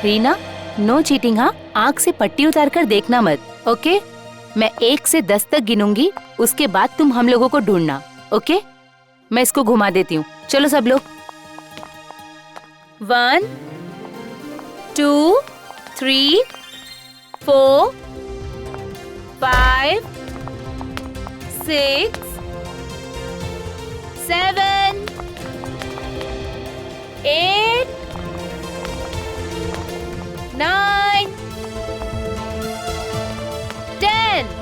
Reena, no cheating हाँ। आँख से पट्टी उतार कर देखना मत, ओके? मैं 1 से 10 तक गिनूंगी, उसके बाद तुम हम लोगों को ढूंढना, ओके? मैं इसको घुमा देती हूँ। चलो सब लोग। 1 2 3 4 5 6 7 8 9 10।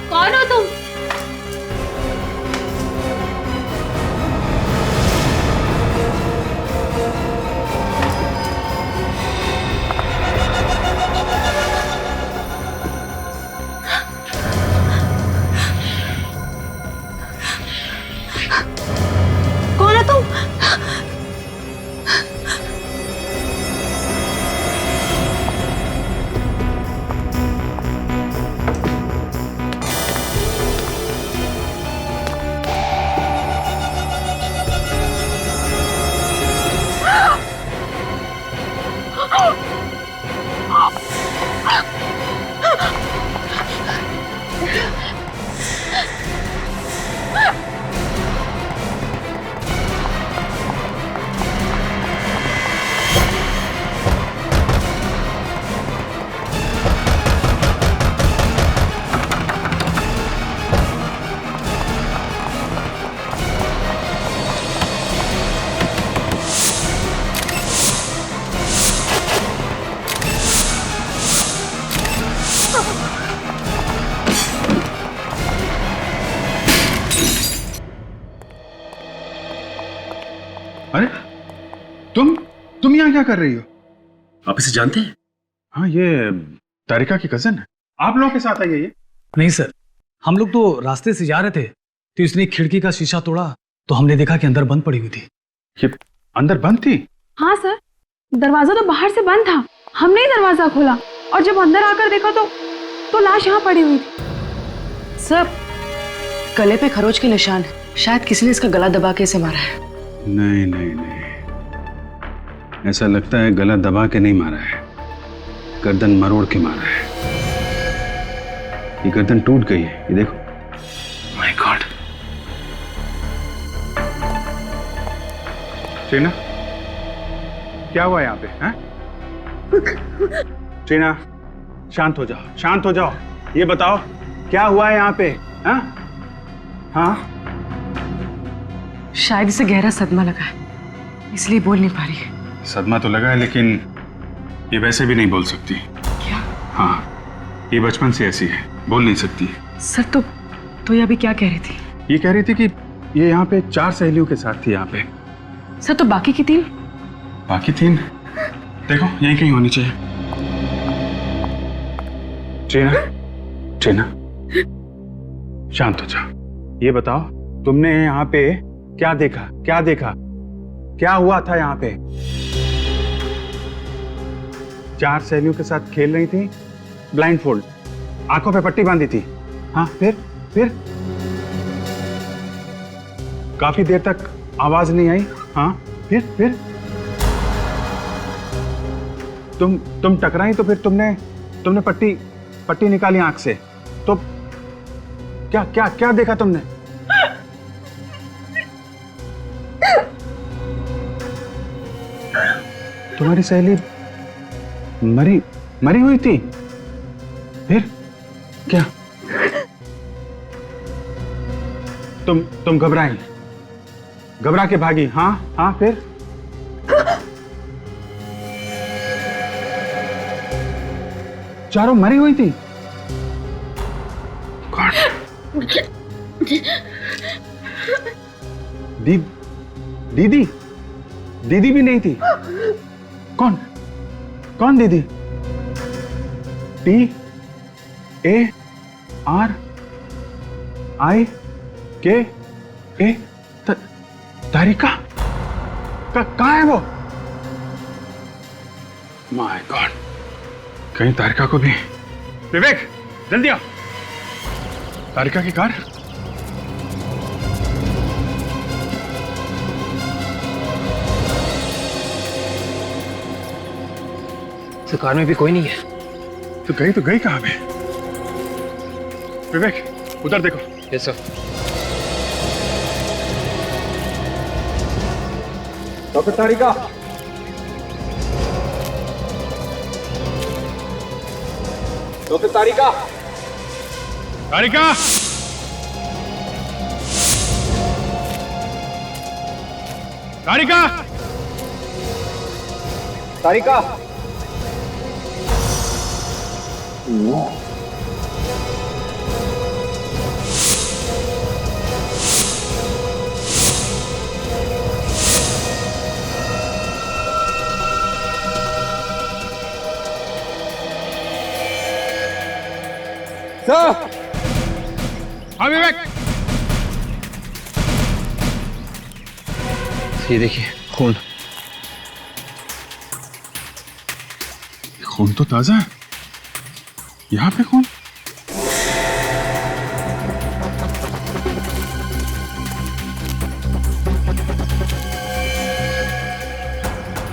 कौन हो तुम? कौन हो तुम? अरे तुम यहाँ क्या कर रही हो? आप इसे जानते हैं? हाँ, ये तारिका की कजन है। आप लोगों के साथ आई है ये? नहीं सर, हम लोग तो रास्ते से जा रहे थे तो इसने एक खिड़की का शीशा तोड़ा तो हमने देखा कि अंदर बंद पड़ी हुई थी। ये अंदर बंद थी? हाँ सर, दरवाजा तो बाहर से बंद था, हमने ही दरवाजा खोला और जब अंदर आकर देखा तो लाश यहाँ पड़ी हुई थी। सर, गले पे खरोच के निशान है, शायद किसी ने इसका गला दबा के इसे मारा है। नहीं नहीं नहीं, ऐसा लगता है गला दबा के नहीं मारा है, गर्दन मरोड़ के मारा है। ये गर्दन टूट गई है, ये देखो। My God. टीना, क्या हुआ यहाँ पे? हैं? टीना, शांत हो जाओ, शांत हो जाओ। ये बताओ क्या हुआ है यहाँ पे? हाँ हाँ, शायद इसे गहरा सदमा लगा है, इसलिए बोल नहीं पा रही है। सदमा तो लगा है, लेकिन ये वैसे भी नहीं बोल सकती। क्या? हाँ, ये बचपन से ऐसी है, बोल नहीं सकती। सर तो ये अभी क्या कह रही थी? ये कह रही थी कि ये यहाँ पे 4 सहेलियों के साथ थी यहाँ पे। सर, तो बाकी की 3? बाकी 3 देखो यहीं कहीं होनी चाहिए। टीना, टीना, शांत हो जाओ। ये बताओ तुमने यहाँ पे क्या देखा? क्या देखा? क्या हुआ था यहाँ पे? 4 सहेलियों के साथ खेल रही थी, ब्लाइंड फोल्ड, आंखों पे पट्टी बांधी थी। हाँ, फिर काफी देर तक आवाज नहीं आई। हाँ, फिर तुम टकराई तो फिर तुमने पट्टी निकाली आंख से, तो क्या क्या क्या देखा तुमने? तुम्हारी सहेली मरी मरी हुई थी? फिर क्या? तुम घबराई, घबरा के भागी? हाँ हाँ, फिर? चारों मरी हुई थी? कौन? दीदी? दीदी भी नहीं थी? कौन? कौन दीदी? TARIKA? तारिका? कहाँ है वो? माय गॉड, कहीं तारिका को भी। विवेक, जल्दी आओ। तारिका की कार? इस कार में भी कोई नहीं है। तो गई कहाँ पे? विवेक, उधर देखो। Yes sir. डॉक्टर तारिका, डॉक्टर तारिका, तारिका, तारिका, तारिका। सर, हाँ विवेक, ये देखिए खून। खून तो ताजा है। यहाँ पे खून?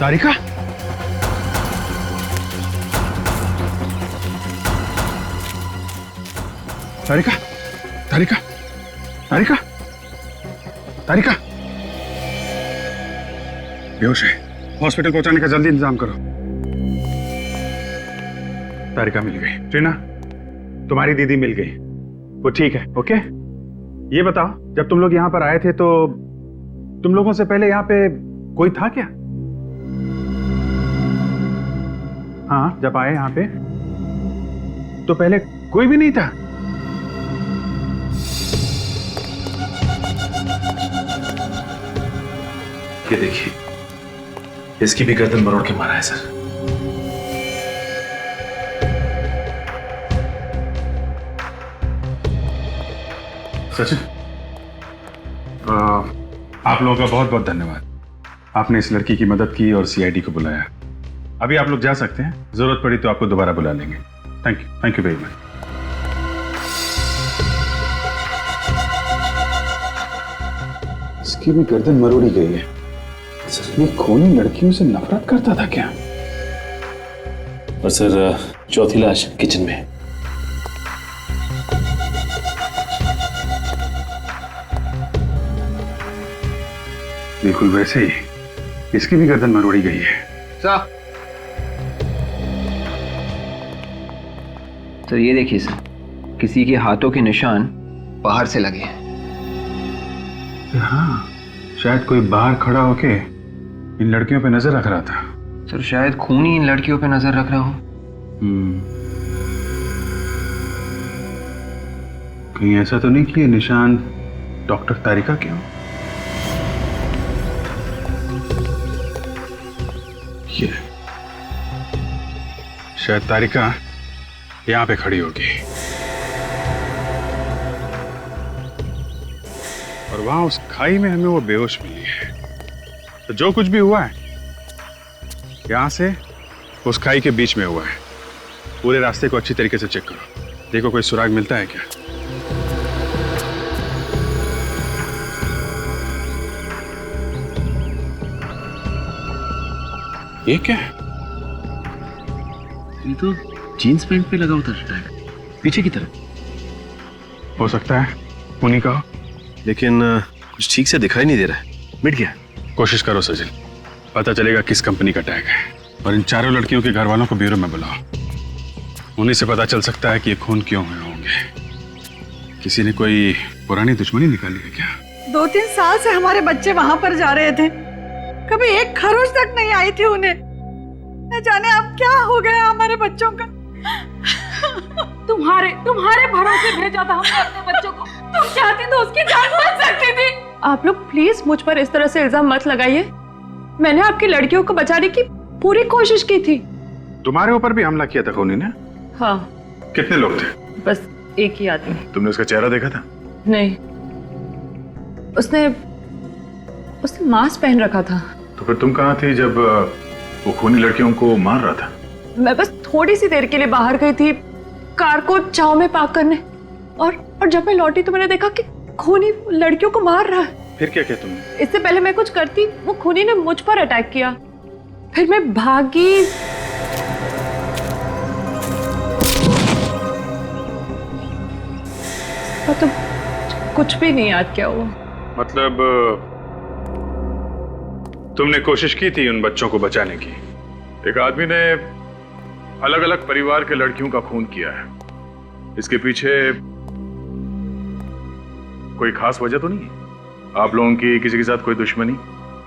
तारिका? तारिका, तारिका, तारिका, तारिका बेहोश है। हॉस्पिटल पहुंचाने का जल्दी इंतजाम करो। तारिका मिल गई। ट्रीना, तुम्हारी दीदी मिल गई, वो ठीक है। ओके, ये बताओ, जब तुम लोग यहाँ पर आए थे तो तुम लोगों से पहले यहाँ पे कोई था क्या? हाँ, जब आए यहाँ पे तो पहले कोई भी नहीं था? ये देखिए, इसकी भी गर्दन मरोड़ के मारा है सर। सचिन, आप लोगों का बहुत बहुत धन्यवाद। आपने इस लड़की की मदद की और सीआईडी को बुलाया। अभी आप लोग जा सकते हैं, जरूरत पड़ी तो आपको दोबारा बुला लेंगे। Thank you very much. इसकी भी गर्दन मरोड़ी गई है। ये खूनी लड़कियों से नफरत करता था क्या? और सर, चौथी लाश किचन में। बिल्कुल वैसे ही इसकी भी गर्दन मरोड़ी गई है। सर ये देखिए सर, किसी के हाथों के निशान बाहर से लगे हैं। हाँ, शायद कोई बाहर खड़ा होके इन लड़कियों पे नजर रख रहा था। सर शायद खून ही इन लड़कियों पे नजर रख रहा हो। कहीं ऐसा तो नहीं कि ये निशान डॉक्टर तारिका के हो? ये शायद तारिका यहां पे खड़ी होगी और वहां उस खाई में हमें वो बेहोश मिली है। तो जो कुछ भी हुआ है यहां से उस खाई के बीच में हुआ है। पूरे रास्ते को अच्छी तरीके से चेक करो, देखो कोई सुराग मिलता है क्या। ये क्या है? ये तो जीन्स पैंट पे लगा होता है, पीछे की तरफ। हो सकता है उन्हीं का हो। लेकिन कुछ ठीक से दिखाई नहीं दे रहा है। मिट गया। कोशिश करो सचिन, पता चलेगा किस कंपनी का टैग है। और इन चारों लड़कियों के घर वालों को ब्यूरो में बुलाओ। उन्हीं से पता चल सकता है कि ये खून क्यों हुए होंगे। किसी ने कोई पुरानी दुश्मनी निकाली है क्या? 2-3 साल से हमारे बच्चे वहां पर जा रहे थे, कभी एक खरोच तक नहीं आई थी उन्हें। न जाने अब क्या हो गया हमारे बच्चों का। तुम्हारे भरोसे भेजा था हमने अपने बच्चों को। तुम चाहती तो उसकी जान बच सकती थी। आप लोग प्लीज मुझ पर इस तरह से इल्जाम मत लगाइए। मैंने आपकी लड़कियों को बचाने की पूरी कोशिश की थी। तुम्हारे ऊपर भी हमला किया था खूनी ने? हाँ। कितने लोग थे? बस एक ही आदमी। तुमने उसका चेहरा देखा था? नहीं, उसने मास्क पहन रखा था। तो फिर तुम कहाँ थी जब वो खूनी लड़कियों को मार रहा था? मैं बस थोड़ी सी देर के लिए बाहर गई थी कार को चाव में पार्क करने, और जब मैं लौटी तो मैंने देखा कि खूनी लड़कियों को मार रहा है। फिर क्या किया तुमने? इससे पहले मैं कुछ करती, वो खूनी ने मुझ पर अटैक किया। फिर मैं भागी। तो कुछ भी नहीं याद क्या हुआ। मतलब तुमने कोशिश की थी उन बच्चों को बचाने की? एक आदमी ने अलग अलग परिवार के लड़कियों का खून किया है। इसके पीछे कोई खास वजह तो नहीं है? आप लोगों की किसी के साथ कोई दुश्मनी?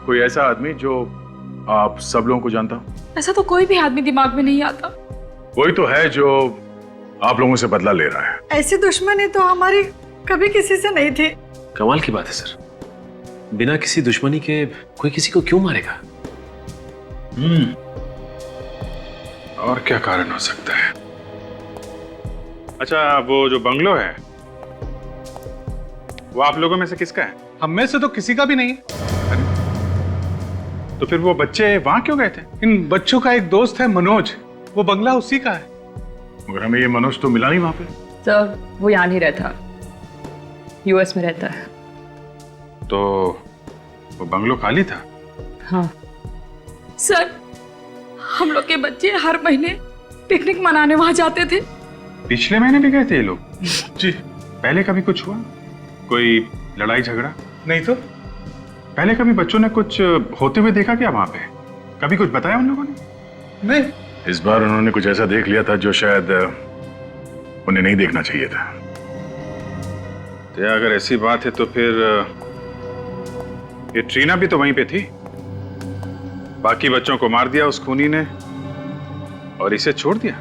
कोई ऐसा आदमी जो आप सब लोगों को जानता हो? ऐसा तो कोई भी आदमी दिमाग में नहीं आता। वही तो है जो आप लोगों से बदला ले रहा है। ऐसी दुश्मनी तो हमारी कभी किसी से नहीं थी। कमाल की बात है सर, बिना किसी दुश्मनी के कोई किसी को क्यों मारेगा? और क्या कारण हो सकता है? अच्छा, वो जो बंगलो है वो आप लोगों में से किसका है? हम में से तो किसी का भी नहीं है। तो फिर वो बच्चे वहां क्यों गए थे? इन बच्चों का एक दोस्त है मनोज, वो बंगला उसी का है। मगर हमें ये मनोज तो मिला नहीं वहां पे। सर वो यहाँ नहीं रहता, यूएस में रहता है। तो वो बंगलो खाली था? हाँ सर, हम लोग के बच्चे हर महीने पिकनिक मनाने वहां जाते थे। पिछले महीने भी गए थे ये लोग? जी। पहले कभी कुछ हुआ? कोई लड़ाई झगड़ा? नहीं तो पहले कभी बच्चों ने कुछ होते हुए देखा क्या वहां पे? कभी कुछ बताया उन लोगों ने? नहीं। इस बार उन्होंने कुछ ऐसा देख लिया था जो शायद उन्हें नहीं देखना चाहिए था। तो अगर ऐसी बात है तो फिर ये ट्रीना भी तो वहीं पे थी। बाकी बच्चों को मार दिया उस खूनी ने और इसे छोड़ दिया।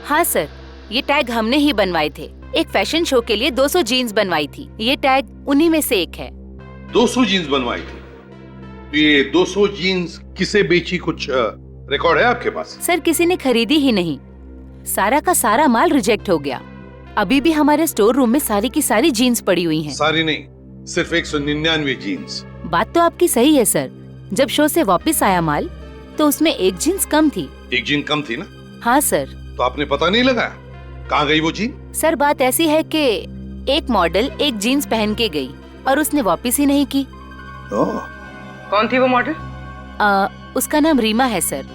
हाँ सर, ये टैग हमने ही बनवाए थे। एक फैशन शो के लिए 200 जीन्स बनवाई थी। ये टैग उन्हीं में से एक है। 200 जीन्स बनवाई थी? तो ये 200 जीन्स किसे बेची, कुछ रिकॉर्ड है आपके पास? सर किसी ने खरीदी ही नहीं, सारा का सारा माल रिजेक्ट हो गया। अभी भी हमारे स्टोर रूम में सारी की सारी जीन्स पड़ी हुई हैं। सारी नहीं, सिर्फ 199 जीन्स। बात तो आपकी सही है सर। जब शो से वापस आया माल तो उसमें एक जीन्स कम थी। एक जीन कम थी ना? हाँ सर। तो आपने पता नहीं लगाया कहाँ गई वो जीन? सर बात ऐसी है कि एक मॉडल एक जीन्स पहन के गई और उसने वापस ही नहीं की। कौन थी वो मॉडल? उसका नाम रीमा है सर।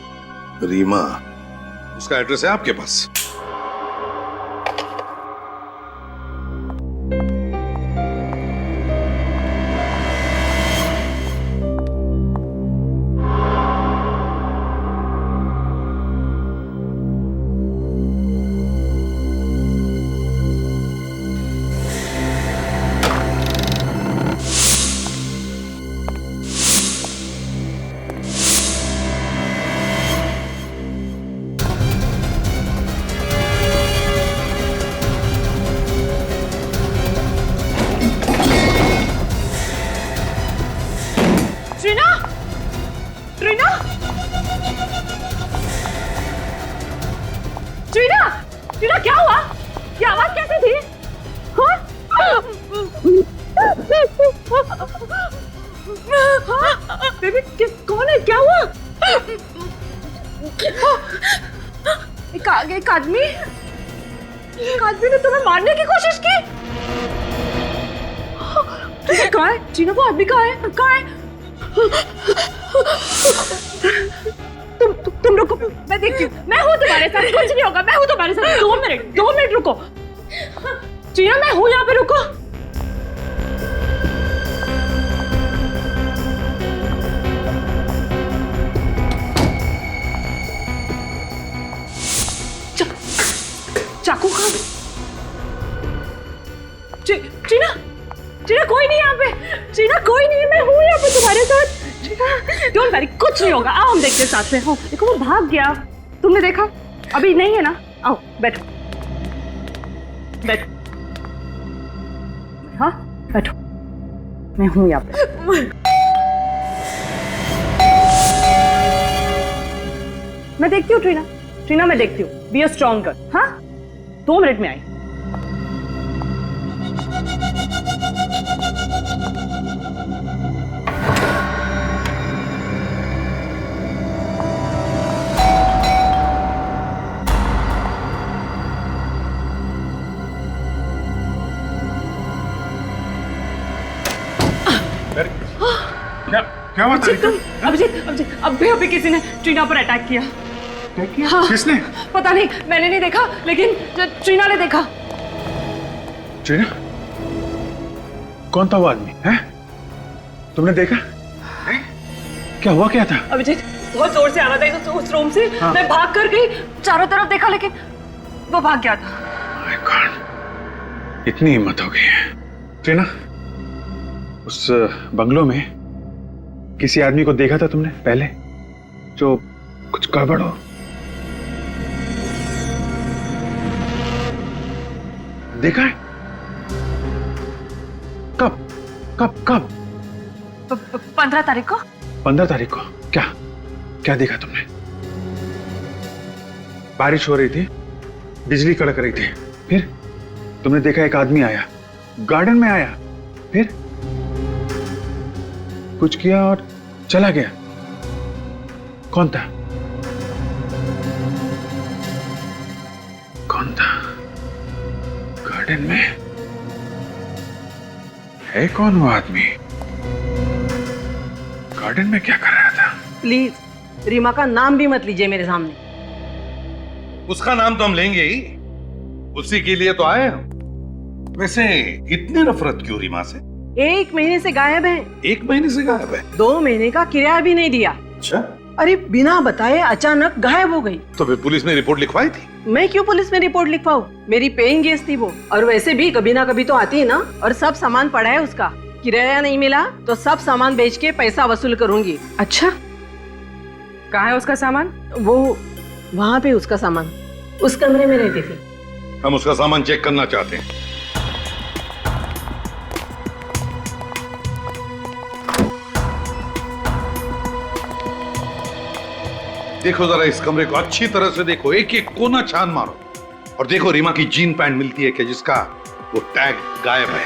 रीमा? उसका एड्रेस है आपके पास? ट्रीना क्या हुआ? ये आवाज कैसी थी? बेबी कौन है? क्या हुआ? एक आदमी ने तुम्हें मारने की कोशिश की। कहाँ है ट्रीना? वो आदमी कहाँ है? मेरे साथ कुछ नहीं होगा, मैं हूँ तुम्हारे साथ। 2 मिनट रुको ट्रीना, मैं हूँ यहाँ पे, रुको। चाकू कहाँ? ट्रीना, ट्रीना कोई नहीं यहाँ पे, ट्रीना कोई नहीं, मैं हूँ यहाँ पे तुम्हारे साथ। ट्रीना डोंट वरी, कुछ नहीं होगा, आओ हम देखते हैं साथ में। हो देखो, वो भाग गया, तुमने देखा? अभी नहीं है ना? आओ बैठो, बैठो। हाँ बैठो, मैं हूँ यहाँ पे। मैं देखती हूँ ट्रीना, ट्रीना मैं देखती हूँ। Be a strong girl. हाँ 2 मिनट में आई। क्या बात है? अभिजीत, अभी किसी ने ट्रीना पर अटैक किया। हाँ, किसने? पता नहीं, मैंने नहीं देखा, लेकिन ट्रीना ने देखा। ट्रीना? कौन था वो आदमी? है? तुमने देखा? है? क्या हुआ, क्या था? अभिजीत बहुत जोर से आना था उस रूम से। हाँ। मैं भाग कर गई, चारों तरफ देखा, लेकिन वो भाग गया था। My God, इतनी हिम्मत हो गई है। ट्रीना, उस बंगलो में किसी आदमी को देखा था तुमने पहले, जो कुछ गड़बड़ हो? देखा है? कब कब कब? 15 तारीख को। 15 तारीख को? क्या क्या देखा तुमने? बारिश हो रही थी, बिजली कड़क रही थी, फिर तुमने देखा एक आदमी आया, गार्डन में आया, फिर कुछ किया और चला गया। कौन था? कौन था? गार्डन में है कौन वो आदमी? गार्डन में क्या कर रहा था? प्लीज रीमा का नाम भी मत लीजिए मेरे सामने। उसका नाम तो हम लेंगे ही, उसी के लिए तो आए हम। वैसे इतनी नफरत क्यों रीमा से? 1 महीने से गायब है। 1 महीने से गायब है? 2 महीने का किराया भी नहीं दिया। अच्छा, अरे बिना बताए अचानक गायब हो गई। तो फिर पुलिस ने रिपोर्ट लिखवाई थी? मैं क्यों पुलिस में रिपोर्ट लिखवाऊं? मेरी पेइंग गेस्ट थी वो, और वैसे भी कभी ना कभी तो आती है ना। और सब सामान पड़ा है उसका, किराया नहीं मिला तो सब सामान बेच के पैसा वसूल करूंगी। अच्छा, कहाँ है उसका सामान? वो वहाँ पे उसका सामान, उस कमरे में रहती थी। हम उसका सामान चेक करना चाहते हैं। देखो जरा इस कमरे को अच्छी तरह से देखो, एक एक कोना छान मारो, और देखो रीमा की जीन पैंट मिलती है कि जिसका वो टैग गायब है।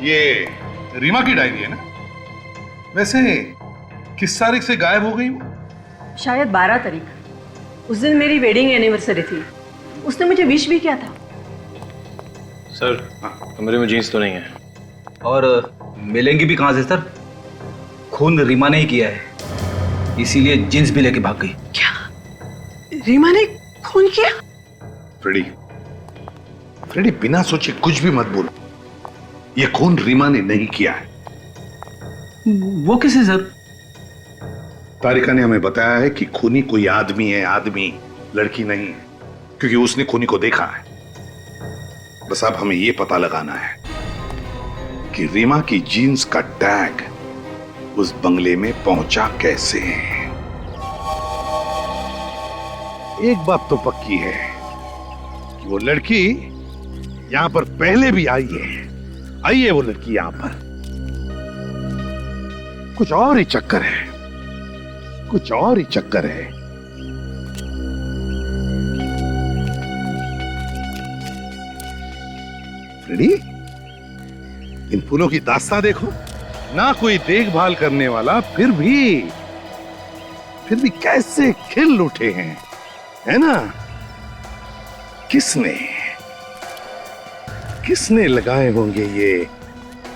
ये रीमा की डायरी है ना? वैसे किस तारीख से गायब हो गई वो? शायद 12 तारीख। उस दिन मेरी वेडिंग एनिवर्सरी थी, उसने मुझे विश भी किया था। सर कमरे में जीन्स तो नहीं है। और मिलेंगी भी कहाँ से सर? खून रीमा ने ही किया है, इसीलिए जीन्स भी लेके भाग गई। क्या रीमा ने खून किया? फ्रेडी बिना सोचे कुछ भी मत बोलो। ये खून रीमा ने नहीं किया है। वो किसे सर? तारिका ने हमें बताया है कि खूनी कोई आदमी है, आदमी, लड़की नहीं है, क्योंकि उसने खूनी को देखा है। बस अब हमें यह पता लगाना है कि रीमा की जीन्स का टैग उस बंगले में पहुंचा कैसे। एक बात तो पक्की है कि वो लड़की यहां पर पहले भी आई है वो लड़की यहां पर। कुछ और ही चक्कर है, कुछ और ही चक्कर है। रेडी? इन फूलों की दास्तां देखो, ना कोई देखभाल करने वाला, फिर भी कैसे खिल उठे हैं, है ना? किसने लगाए होंगे ये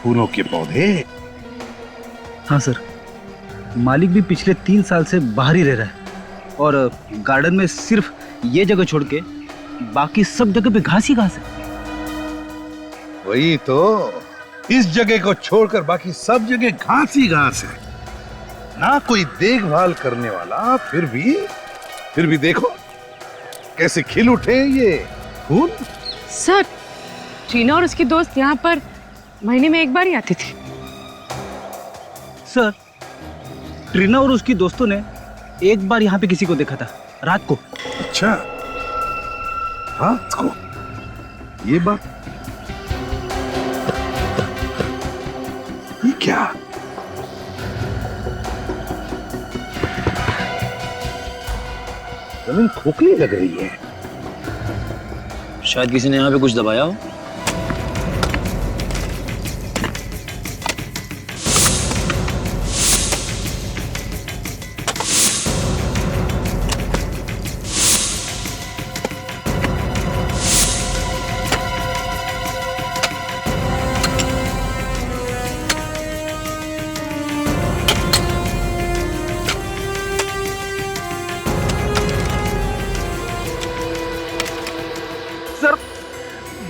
फूलों के पौधे? हाँ सर, मालिक भी पिछले 3 साल से बाहर ही रह रहा है और गार्डन में सिर्फ ये जगह छोड़ के बाकी सब जगह पे घास ही घास है। वही तो, इस जगह को छोड़कर बाकी सब जगह घास ही घास है, ना कोई देखभाल करने वाला, फिर भी देखो कैसे खिल उठे हैं ये फूल। सर, टीना और उसकी दोस्त यहाँ पर महीने में 1 बार ही आती थी। सर, ट्रीना और उसकी दोस्तों ने एक बार यहाँ पे किसी को देखा था रात को। अच्छा, रात को? ये बात, ये क्या? जमीन खोखली लग रही है। शायद किसी ने यहाँ पे कुछ दबाया हो।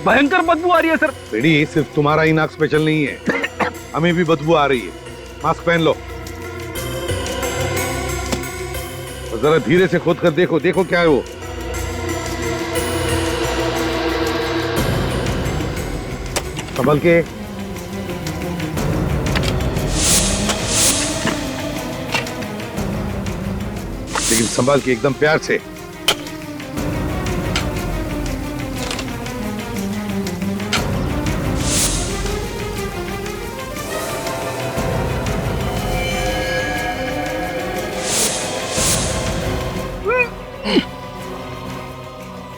भयंकर बदबू आ रही है सर। बेड़ी, सिर्फ तुम्हारा ही नाक स्पेशल नहीं है, हमें भी बदबू आ रही है। मास्क पहन लो और जरा धीरे से खोद कर देखो, देखो क्या है वो। संभल के। लेकिन संभाल के, एकदम प्यार से।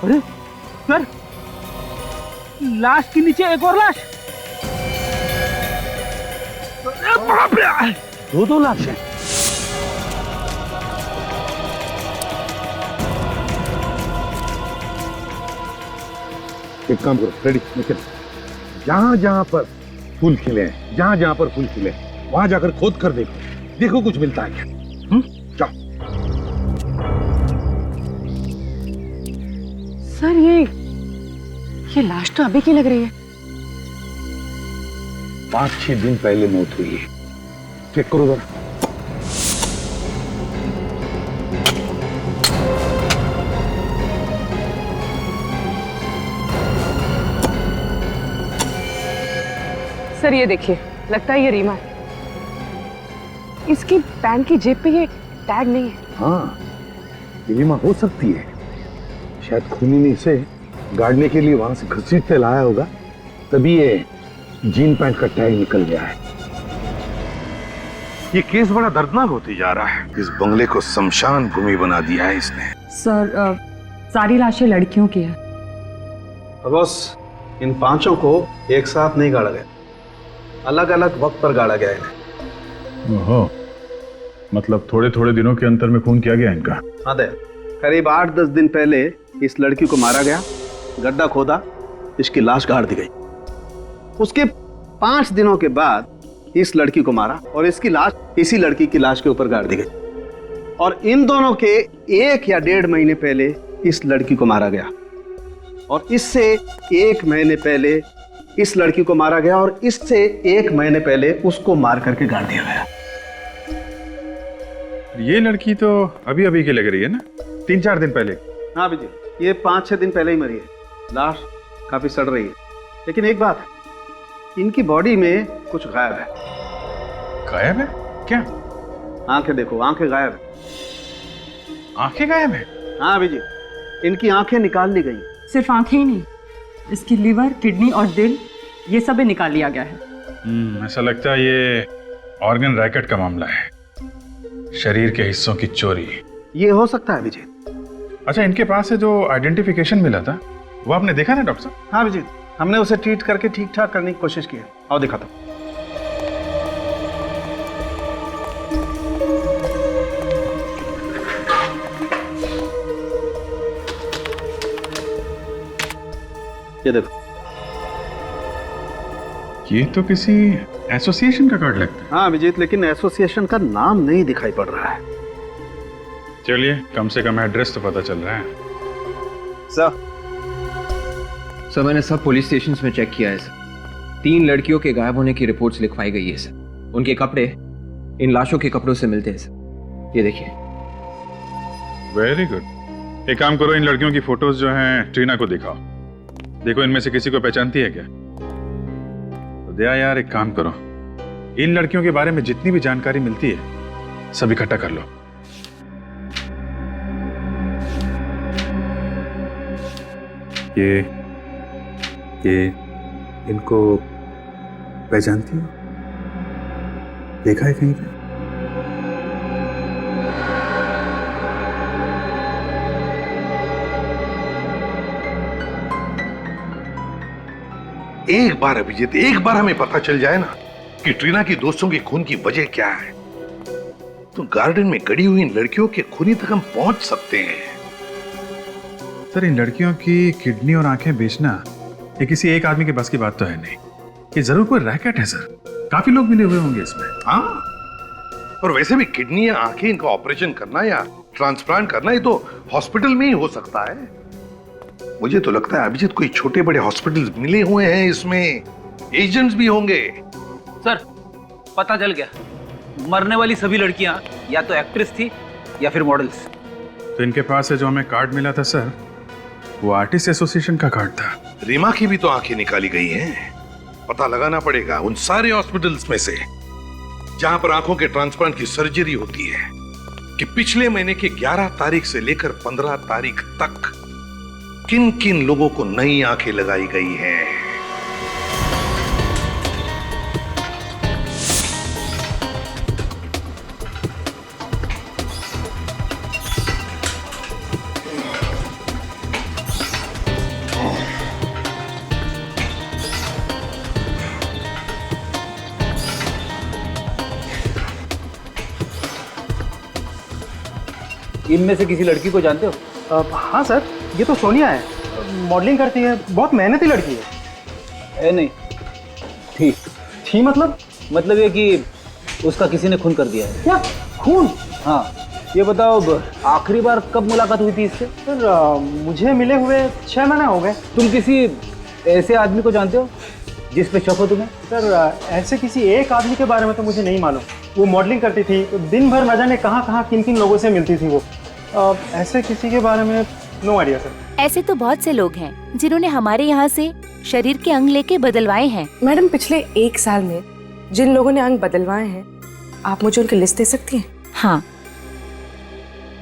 अरे सर, लाश के नीचे एक और लाश। बाप रे, 2 लाश हैं। एक काम करो, रेडी, निकल। जहां पर फूल खिले हैं, जहां पर फूल खिले, वहां जाकर खोद कर देखो, देखो कुछ मिलता है क्या। जाओ। सर, ये लाश तो अभी की लग रही है। 5-6 दिन पहले मौत हुई है। चेक करो जरा। सर, ये देखिए, लगता है ये रीमा है। इसकी पैंट की जेब पे ये टैग नहीं है। हाँ, ये रीमा हो सकती है। शायद खूनी ने इसे गाड़ने के लिए वहां से घसीटते लाया होगा, तभी ये जीन पैंट का टैग निकल गया है। ये केस बड़ा दर्दनाक होते जा रहा है। इस बंगले को शमशान भूमि बना दिया है इसने। सर, सारी लाशें लड़कियों की है। बॉस, इन 5 को एक साथ नहीं गाड़ा गया, अलग अलग वक्त पर गाड़ा गया इन्हें। ओहो, मतलब थोड़े थोड़े दिनों के अंतर में खून किया गया इनका। हाँ दे, करीब 8-10 दिन पहले इस लड़की को मारा गया, गड्ढा खोदा, इसकी लाश गाड़ दी गई। उसके 5 दिनों के बाद इस लड़की को मारा और इसकी लाश इसी लड़की की लाश के ऊपर गाड़ दी गई। और इन दोनों के 1 या 1.5 महीने पहले इस लड़की को मारा गया और इससे 1 महीने पहले इस लड़की को मारा गया और इससे 1 महीने पहले उसको मार करके गाड़ दिया गया। ये लड़की तो अभी अभी की लग रही है ना, 3-4 दिन पहले। हाँ जी, ये 5-6 दिन पहले ही मरी है। लाश काफी सड़ रही है, लेकिन एक बात है, इनकी बॉडी में कुछ गायब है। गायब है? क्या? आंखें देखो, आंखें गायब है। आंखें गायब है? हाँ अभी जी, इनकी आंखें निकाल ली गई। सिर्फ आंखें ही नहीं, इसकी लिवर, किडनी और दिल, ये सब भी निकाल लिया गया है। ऐसा लगता है ये ऑर्गन रैकेट का मामला है, शरीर के हिस्सों की चोरी। ये हो सकता है अभिजीत। अच्छा, इनके पास से जो आइडेंटिफिकेशन मिला था वो आपने देखा ना डॉक्टर साहब? हाँ अभिजीत, हमने उसे ट्रीट करके ठीक ठाक करने की कोशिश की है। आओ दिखाता हूं। ये देखो, ये तो किसी एसोसिएशन का कार्ड लगता है। हाँ अभिजीत, लेकिन एसोसिएशन का नाम नहीं दिखाई पड़ रहा है। चलिए, कम से कम एड्रेस तो पता चल रहा है। सर मैंने सब पुलिस स्टेशंस में चेक किया है सर। 3 लड़कियों के गायब होने की रिपोर्ट्स लिखवाई गई है सर। उनके कपड़े इन लाशों के कपड़ों से मिलते हैं सर। ये देखिए। Very good. एक काम करो, इन लड़कियों की फोटोज जो हैं ट्रीना को दिखाओ। देखो इनमें से किसी को पहचानती है क्या? तो दया यार, एक काम करो, इन लड़कियों के बारे में जितनी भी जानकारी मिलती है सब इकट्ठा कर लो। ये इनको पहचानती हो? देखा है कहीं पे? एक बार अभिजीत, एक बार हमें पता चल जाए ना कि ट्रीना की दोस्तों के खून की वजह क्या है, तो गार्डन में गड़ी हुई इन लड़कियों के खूनी तक हम पहुंच सकते हैं। सर, इन लड़कियों की किडनी और आंखें बेचना ये किसी एक आदमी के बस की बात तो है नहीं। ये जरूर कोई रैकेट है सर। काफी लोग मिले हुए होंगे इसमें। हाँ, और वैसे भी किडनी या आंखें इनका ऑपरेशन करना या ट्रांसप्लांट करना ये तो हॉस्पिटल में ही हो सकता है। मुझे तो लगता है अभिजीत कोई छोटे बड़े हॉस्पिटल मिले हुए हैं, इसमें एजेंट्स भी होंगे। सर पता चल गया, मरने वाली सभी लड़कियां या तो एक्ट्रेस थी या फिर मॉडल्स। तो इनके पास से जो हमें कार्ड मिला था सर, वो आर्टिस्ट एसोसिएशन का कार्ड था। रीमा की भी तो आंखें निकाली गई हैं। पता लगाना पड़ेगा उन सारे हॉस्पिटल्स में से जहां पर आंखों के ट्रांसप्लांट की सर्जरी होती है कि पिछले महीने के 11 तारीख से लेकर 15 तारीख तक किन किन लोगों को नई आंखें लगाई गई हैं। इनमें से किसी लड़की को जानते हो? हाँ सर, ये तो सोनिया है, मॉडलिंग करती है, बहुत मेहनती लड़की है। नहीं ठीक थी मतलब ये कि उसका किसी ने खून कर दिया है। क्या खून? हाँ, ये बताओ आखिरी बार कब मुलाकात हुई थी इससे? सर मुझे मिले हुए 6 महीने हो गए। तुम किसी ऐसे आदमी को जानते हो जिस पे शक हो तुम्हें? सर ऐसे किसी एक आदमी के बारे में तो मुझे नहीं मालूम। वो मॉडलिंग करती थी, दिन भर न जाने कहाँ कहाँ किन किन लोगों से मिलती थी वो। ऐसे किसी के बारे में नो आइडिया सर। ऐसे तो बहुत से लोग हैं जिन्होंने हमारे यहाँ से शरीर के अंग लेके बदलवाए हैं। मैडम पिछले 1 साल में जिन लोगों ने अंग बदलवाए हैं, आप मुझे उनकी लिस्ट दे सकती हैं? हाँ,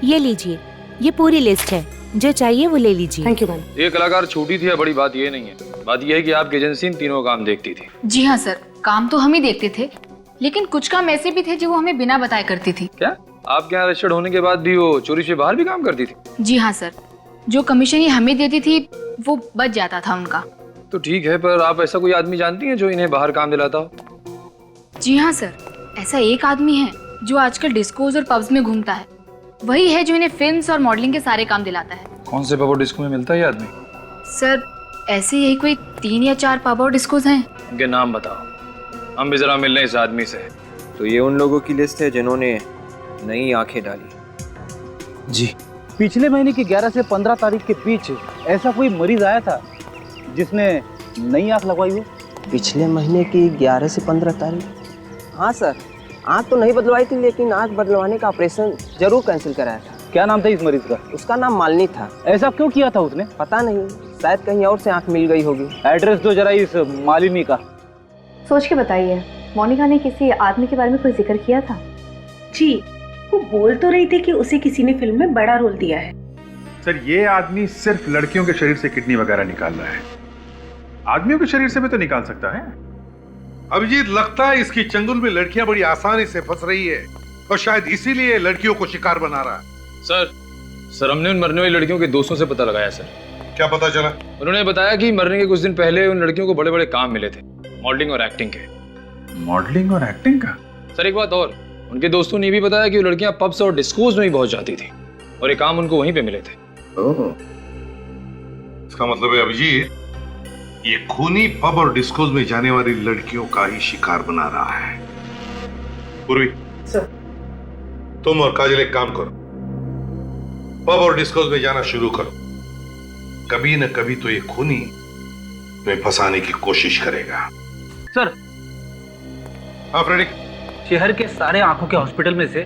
ये लीजिए, ये पूरी लिस्ट है, जो चाहिए वो ले लीजिए। Thank you ma'am. ये कलाकार छोटी थी या बड़ी, बात ये नहीं है। बात ये है कि आपकी एजेंसी इन तीनों काम देखती थी। जी हाँ सर, काम तो हम ही देखते थे, लेकिन कुछ काम ऐसे भी थे जो वो हमें बिना बताए करती थी। क्या आपके यहाँ रजिस्टर्ड होने के बाद भी वो चोरी से बाहर भी काम करती थी? जी हाँ सर, जो कमीशन ये हमें देती थी वो बच जाता था उनका। तो ठीक है, पर आप ऐसा कोई आदमी जानती हैं जो इन्हें बाहर काम दिलाता हो? जी हाँ सर, ऐसा एक आदमी है जो आजकल डिस्कोज और पब्स में घूमता है। वही है जो इन्हें फिल्म्स और मॉडलिंग के सारे काम दिलाता है। कौन से पब और डिस्को में मिलता है ये आदमी? सर ऐसे यही कोई 3 या 4 पब और डिस्कोज हैं। उनके नाम बताओ, हम भी जरा मिल रहे इस आदमी से। तो ये उन लोगों की लिस्ट है जिन्होंने नई आंखें डाली। जी, पिछले महीने की 11 से 15 तारीख के बीच ऐसा कोई मरीज आया था जिसने नई आंख लगवाई हो? पिछले महीने की 11 से 15 तारीख? हाँ सर, आंख तो नहीं बदलवाई थी, लेकिन आंख बदलवाने का ऑपरेशन जरूर कैंसिल कराया था। क्या नाम था इस मरीज का? उसका नाम मालिनी था। ऐसा क्यों किया था उसने? पता नहीं, शायद कहीं और से आंख मिल गई होगी। एड्रेस दो जरा इस मालिनी का। सोच के बताइए, मोनिका ने किसी आदमी के बारे में कोई जिक्र किया था? जी, वो बोल तो रही थी कि उसे किसी ने फिल्म में बड़ा रोल दिया है। सर, ये आदमी सिर्फ लड़कियों के शरीर से किडनी वगैरह निकाल रहा है, आदमियों के शरीर से भी तो निकाल सकता है। अभिजीत, लगता है इसकी चंगुल में लड़कियां बड़ी आसानी से फंस रही है और शायद इसीलिए लड़कियों को शिकार बना रहा है। सर हमने उन मरने वाली लड़कियों के दोस्तों से पता लगाया सर। क्या पता चला? उन्होंने बताया कि मरने के कुछ दिन पहले उन लड़कियों को बड़े बड़े काम मिले थे, मॉडलिंग और एक्टिंग के। मॉडलिंग और एक्टिंग का? सर एक बात और, उनके दोस्तों ने भी बताया कि वो लड़कियां पब्स और डिस्कोज में भी बहुत जाती थी और ये काम उनको वहीं पे मिले थे। इसका मतलब है अभिजीत ये खूनी पब और डिस्कोज में जाने वाली लड़कियों का ही शिकार बना रहा है। पूर्वी सर, तुम और काजल एक काम करो, पब और डिस्कोज में जाना शुरू करो। कभी न कभी तो ये खूनी तुम्हें फंसाने की कोशिश करेगा। सर। हाँ फ्रेडिक। शहर के सारे आंखों के हॉस्पिटल में से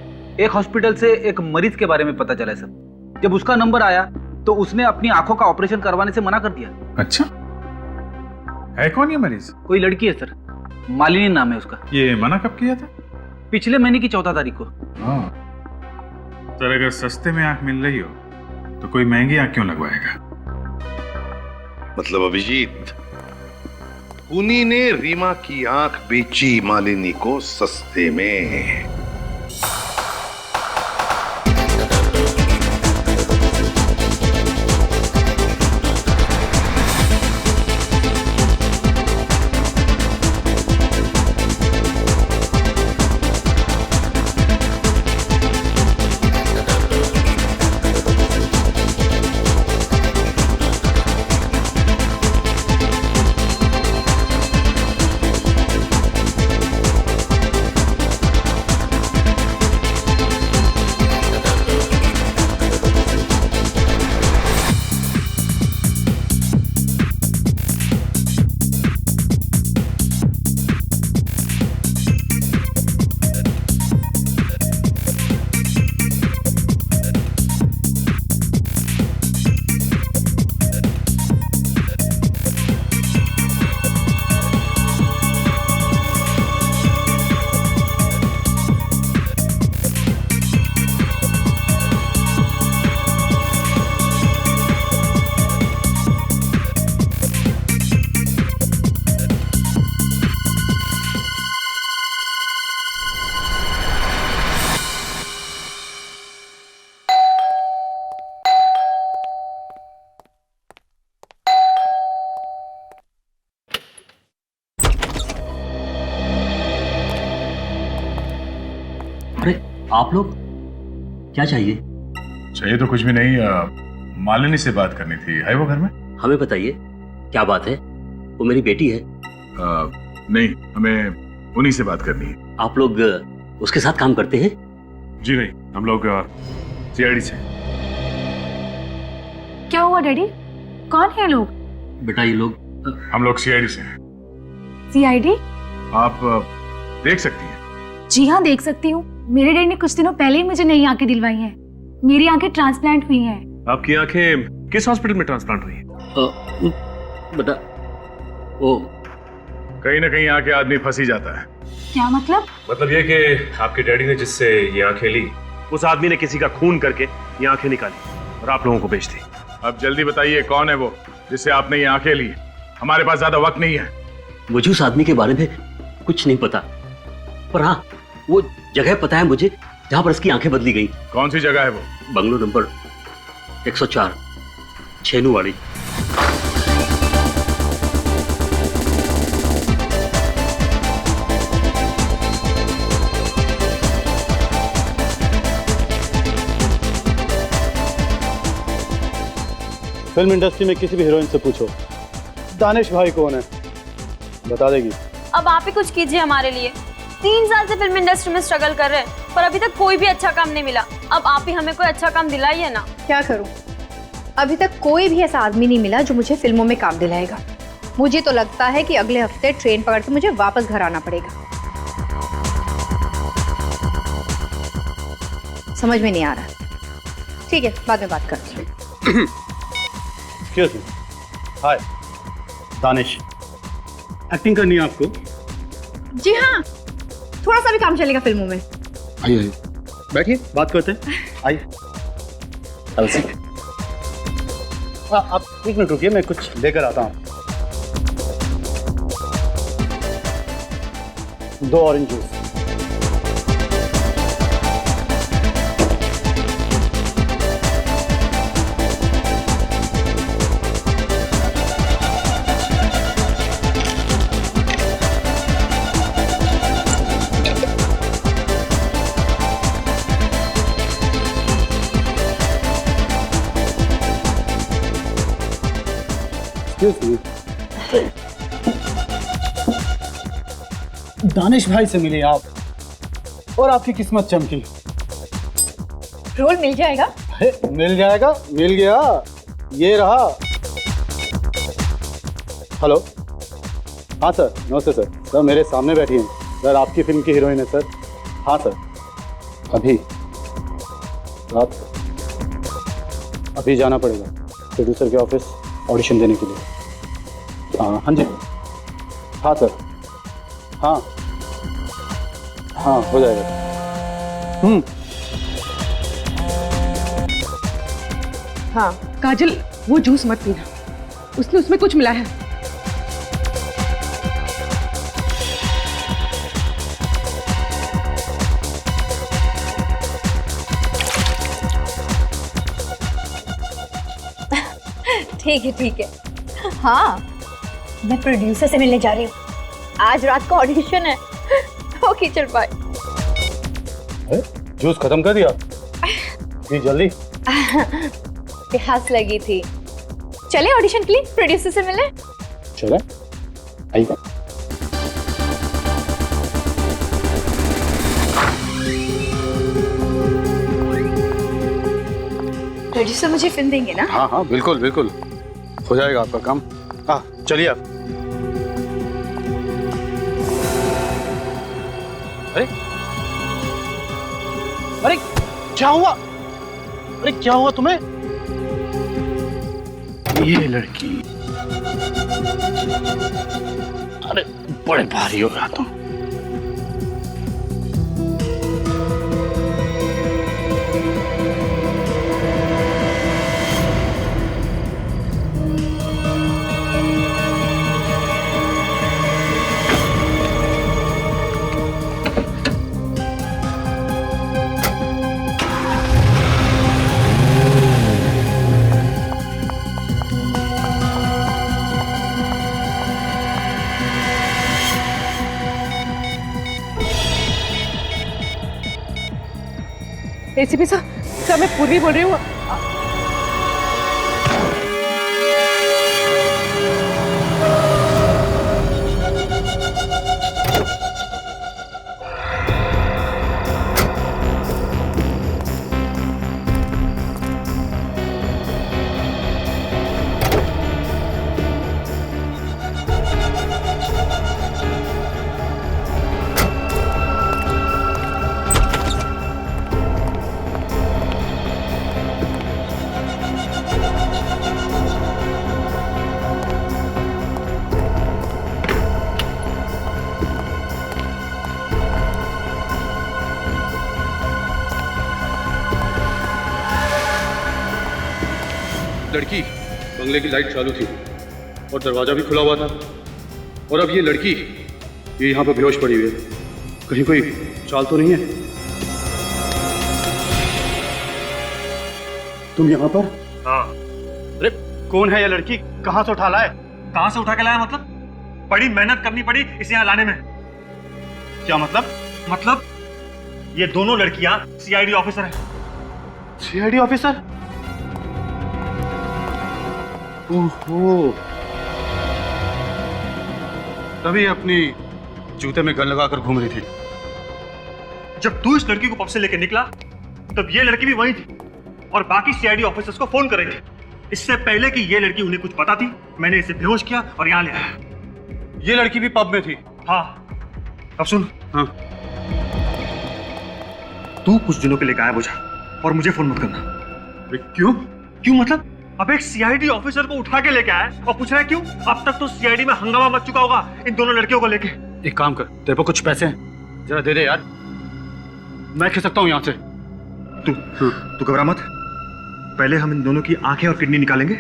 एक हॉस्पिटल से एक मरीज के बारे में पता चला है सर। जब उसका नंबर आया तो उसने अपनी आंखों का ऑपरेशन करवाने से मना कर दिया। अच्छा, है कौन ये मरीज? कोई लड़की है सर, मालिनी नाम है उसका। ये मना कब किया था? पिछले महीने की 14 तारीख को। सर अगर सस्ते में आंख मिल रही हो तो कोई महंगी आंख क्यों लगवाएगा? मतलब अभिजीत खूनी ने रीमा की आंख बेची मालिनी को सस्ते में। अरे आप लोग, क्या चाहिए? चाहिए तो कुछ भी नहीं, मालिनी से बात करनी थी। है वो घर में? हमें बताइए क्या बात है। वो मेरी बेटी है। नहीं, हमें उन्हीं से बात करनी है। आप लोग उसके साथ काम करते हैं? जी नहीं, हम लोग सीआईडी से। क्या हुआ डैडी? कौन है लोग? बेटा ये लोग हम लोग सीआईडी से हैं। सीआईडी? आप देख सकती हैं। जी हाँ, देख सकती हूँ। मेरे डैडी ने कुछ दिनों पहले ही मुझे नई आंखें दिलवाई हैं। मेरी आंखें ट्रांसप्लांट हुई हैं। आपकी आंखें किस हॉस्पिटल में ट्रांसप्लांट हुई हैं? बेटा वो कहीं ना कहीं आके आदमी फंस ही जाता है। क्या मतलब? मतलब ये कि आपके डैडी ने जिससे ये आंखें ली, उस आदमी ने किसी का खून करके ये आंखें निकाली और आप लोगों को बेच दी। अब जल्दी बताइए कौन है वो जिससे आपने ये आंखें ली? हमारे पास ज्यादा वक्त नहीं है। मुझे उस आदमी के बारे में कुछ नहीं पता, पर हाँ वो जगह पता है मुझे जहां पर उसकी आंखें बदली गई। कौन सी जगह है वो? Bungalow number 104, छेनूवाड़ी। फिल्म इंडस्ट्री में किसी भी हीरोइन से पूछो दानिश भाई कौन है, बता देगी। अब आप ही कुछ कीजिए हमारे लिए। 3 साल से फिल्म इंडस्ट्री में स्ट्रगल कर रहे हैं पर अभी तक कोई भी अच्छा काम नहीं मिला। अब आप ही हमें कोई अच्छा काम दिलाइए ना। क्या करूं? अभी तक कोई भी ऐसा आदमी नहीं मिला जो मुझे फिल्मों में काम दिलाएगा। मुझे तो लगता है कि अगले हफ्ते ट्रेन पकड़ के मुझे वापस घर आना पड़ेगा। समझ में नहीं आ रहा। ठीक है, बाद में बात करते हैं। Excuse me. Hi Danish, acting करनी है आपको? जी हाँ, थोड़ा सा भी काम चलेगा फिल्मों में। आइए आइए, बैठिए, बात करते हैं। आइए। आप 1 मिनट रुकिए, मैं कुछ लेकर आता हूँ। 2 ऑरेंज जूस। दानिश भाई से मिले आप और आपकी किस्मत चमकी। रोल मिल जाएगा? मिल जाएगा, मिल गया, ये रहा। हेलो, हाँ सर, नमस्ते सर। सर मेरे सामने बैठी हैं सर, आपकी फिल्म की हीरोइन है सर। हाँ सर, अभी रात अभी जाना पड़ेगा प्रोड्यूसर के ऑफिस ऑडिशन देने के लिए। हाँ जी, हाँ सर, हाँ हाँ हो जाएगा। हाँ काजल, वो जूस मत पीना, उसने उसमें कुछ मिला है। ठीक है ठीक है। हाँ, मैं प्रोड्यूसर से मिलने जा रही हूँ। आज रात का ऑडिशन है। ओके चल बाय। जूस खत्म कर दिया? जी जल्दी। प्यास लगी थी। चले ऑडिशन के लिए प्रोड्यूसर से मिले। चले आइए। प्रोड्यूसर मुझे फिल्म देंगे ना? हाँ हाँ बिल्कुल बिल्कुल, हो जाएगा आपका काम। चलिए आप। अरे अरे क्या हुआ? अरे क्या हुआ तुम्हें? ये लड़की, अरे बड़े भारी हो रहा तुम। एसीपी सर, सर मैं पूर्वी बोल रही हूँ। लड़की, बंगले की लाइट चालू थी और दरवाजा भी खुला हुआ था, और अब ये लड़की ये यहाँ पे बेहोश पड़ी हुई है। कहीं कोई चाल तो नहीं है? तुम यहाँ पर? हाँ। अरे कौन है ये लड़की? कहाँ से उठा लाए? कहाँ से उठा के लाया मतलब? बड़ी मेहनत करनी पड़ी इसे यहाँ लाने में। क्या मतलब? मतलब ये दोनों लड़कियां सीआईडी ऑफिसर हैं। CID officer? ओहो, तभी अपनी जूते में गन लगाकर घूम रही थी। जब तू इस लड़की को पब से लेकर निकला तब ये लड़की भी वहीं थी और बाकी सीआईडी ऑफिसर्स को फोन कर रही थी। इससे पहले कि ये लड़की उन्हें कुछ पता थी, मैंने इसे बेहोश किया और यहाँ ले आया। ये लड़की भी पब में थी? हाँ। अब सुन। हाँ। तू कुछ दिनों के लिए गायब हो जा और मुझे फोन मत करना। क्यों? क्यों मतलब? अब एक सीआईडी ऑफिसर को उठा के लेके आया और पूछ रहा है क्यों? अब तक तो सीआईडी में हंगामा मच चुका होगा इन दोनों लड़कियों को लेके। एक काम कर, तेरे पास कुछ पैसे हैं, जरा दे दे यार, मैं खिस सकता हूँ यहाँ से। तू घबरा मत, पहले हम इन दोनों की आंखें और किडनी निकालेंगे,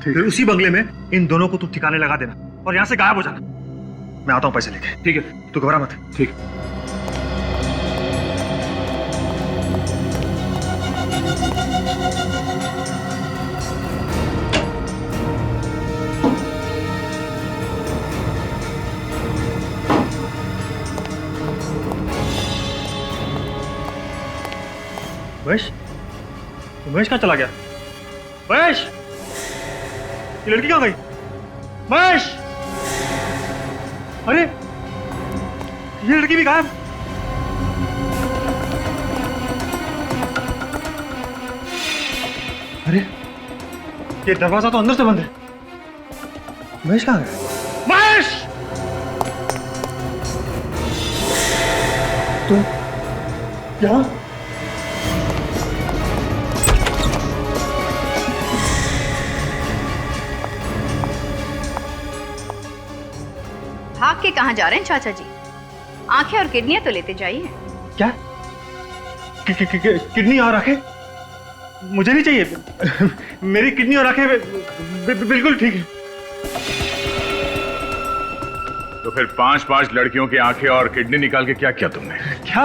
फिर उसी बंगले में इन दोनों को तू ठिकाने लगा देना और यहाँ से गायब हो जाना। मैं आता हूँ पैसे लेके। ठीक है, तू घबरा मत। ठीक। महेश, महेश कहाँ चला गया? महेश, ये लड़की कहाँ गई? महेश! अरे ये लड़की भी गायब। अरे ये दरवाजा तो अंदर से बंद है। महेश कहाँ गया? महेश! तुम यहाँ? भाग के कहाँ जा रहे हैं चाचा जी? आंखें और किडनियां तो लेते जाइए। क्या? किडनी और आंखें? मुझे नहीं चाहिए। मेरी किडनी और आंखें बिल्कुल ठीक है। तो फिर 5-5 लड़कियों की आंखें और किडनी निकाल के क्या किया तुमने? क्या?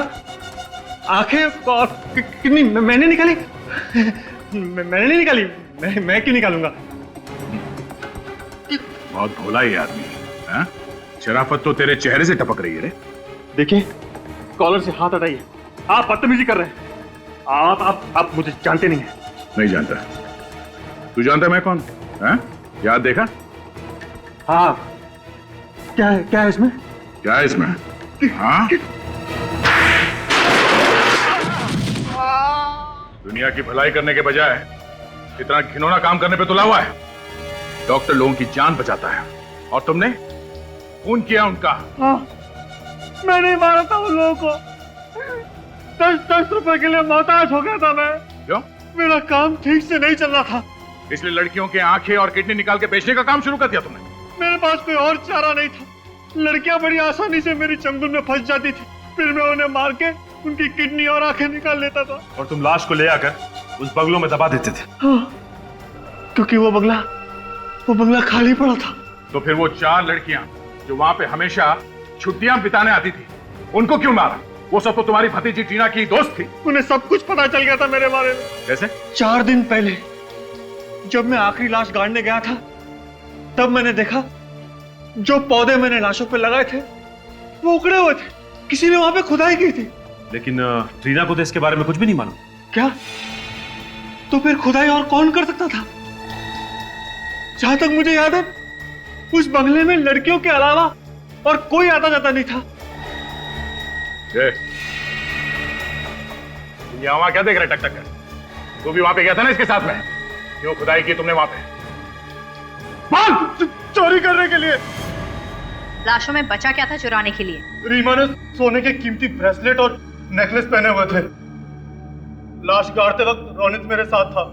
आंखें और किडनी मैंने निकाली? मैंने नहीं निकाली। मैं क्यों निकालूंगा? बहुत भोला ये आदमी है। शराफत तो तेरे चेहरे से टपक रही है रे। देखिए, कॉलर से हाथ हटाइए। आप बदतमीजी कर रहे हैं। आप मुझे जानते नहीं हैं। नहीं जानता। तू जानता मैं कौन? हैं? याद देखा? हाँ। क्या है इसमें? क्या है इसमें? हाँ? दुनिया की भलाई करने के बजाय इतना घिनौना काम करने पे तुला हुआ है। डॉक्टर लोगों की जान बचाता है और तुमने खून किया उनका। हाँ, मैंने मारा था उन लोगों को। 10 रुपए के लिए मोहताज हो गया था मैं। क्यों? मेरा काम ठीक से नहीं चल रहा था, इसलिए लड़कियों के आंखें और किडनी निकाल के बेचने का काम शुरू कर दिया तुमने। मेरे पास कोई और चारा नहीं था। लड़कियां बड़ी आसानी से मेरी चंगुल में फंस जाती थी, फिर मैं उन्हें मार के उनकी किडनी और आंखें निकाल लेता था। और तुम लाश को ले आकर उस बगलों में दबा देते थे। हाँ, क्योंकि वो बंगला खाली पड़ा था। तो फिर वो 4 लड़कियां जो वहां पे हमेशा छुट्टियां बिताने आती थी, उनको क्यों मारा? वो सब तो तुम्हारी भतीजी टीना की दोस्त थी। उन्हें सब कुछ पता चल गया था मेरे बारे में। कैसे? 4 दिन पहले जब मैं आखिरी लाश गाड़ने गया था, तब मैंने देखा जो पौधे मैंने लाशों पे लगाए थे वो उखड़े हुए थे। किसी ने वहां पे खुदाई की थी। लेकिन टीना को तो इसके बारे में कुछ भी नहीं मालूम। क्या? तो फिर खुदाई और कौन कर सकता था? जहां तक मुझे याद है, उस बंगले में लड़कियों के अलावा और कोई आता जाता नहीं था। वहां क्या देख रहे टक टक कर? तू भी वहां पे गया था ना इसके साथ में? क्यों खुदाई की तुमने वहां पे? चोरी करने के लिए। लाशों में बचा क्या था चुराने के लिए? रीमा ने सोने के कीमती ब्रेसलेट और नेकलेस पहने हुए थे। लाश गाड़ते वक्त रोनित मेरे साथ था,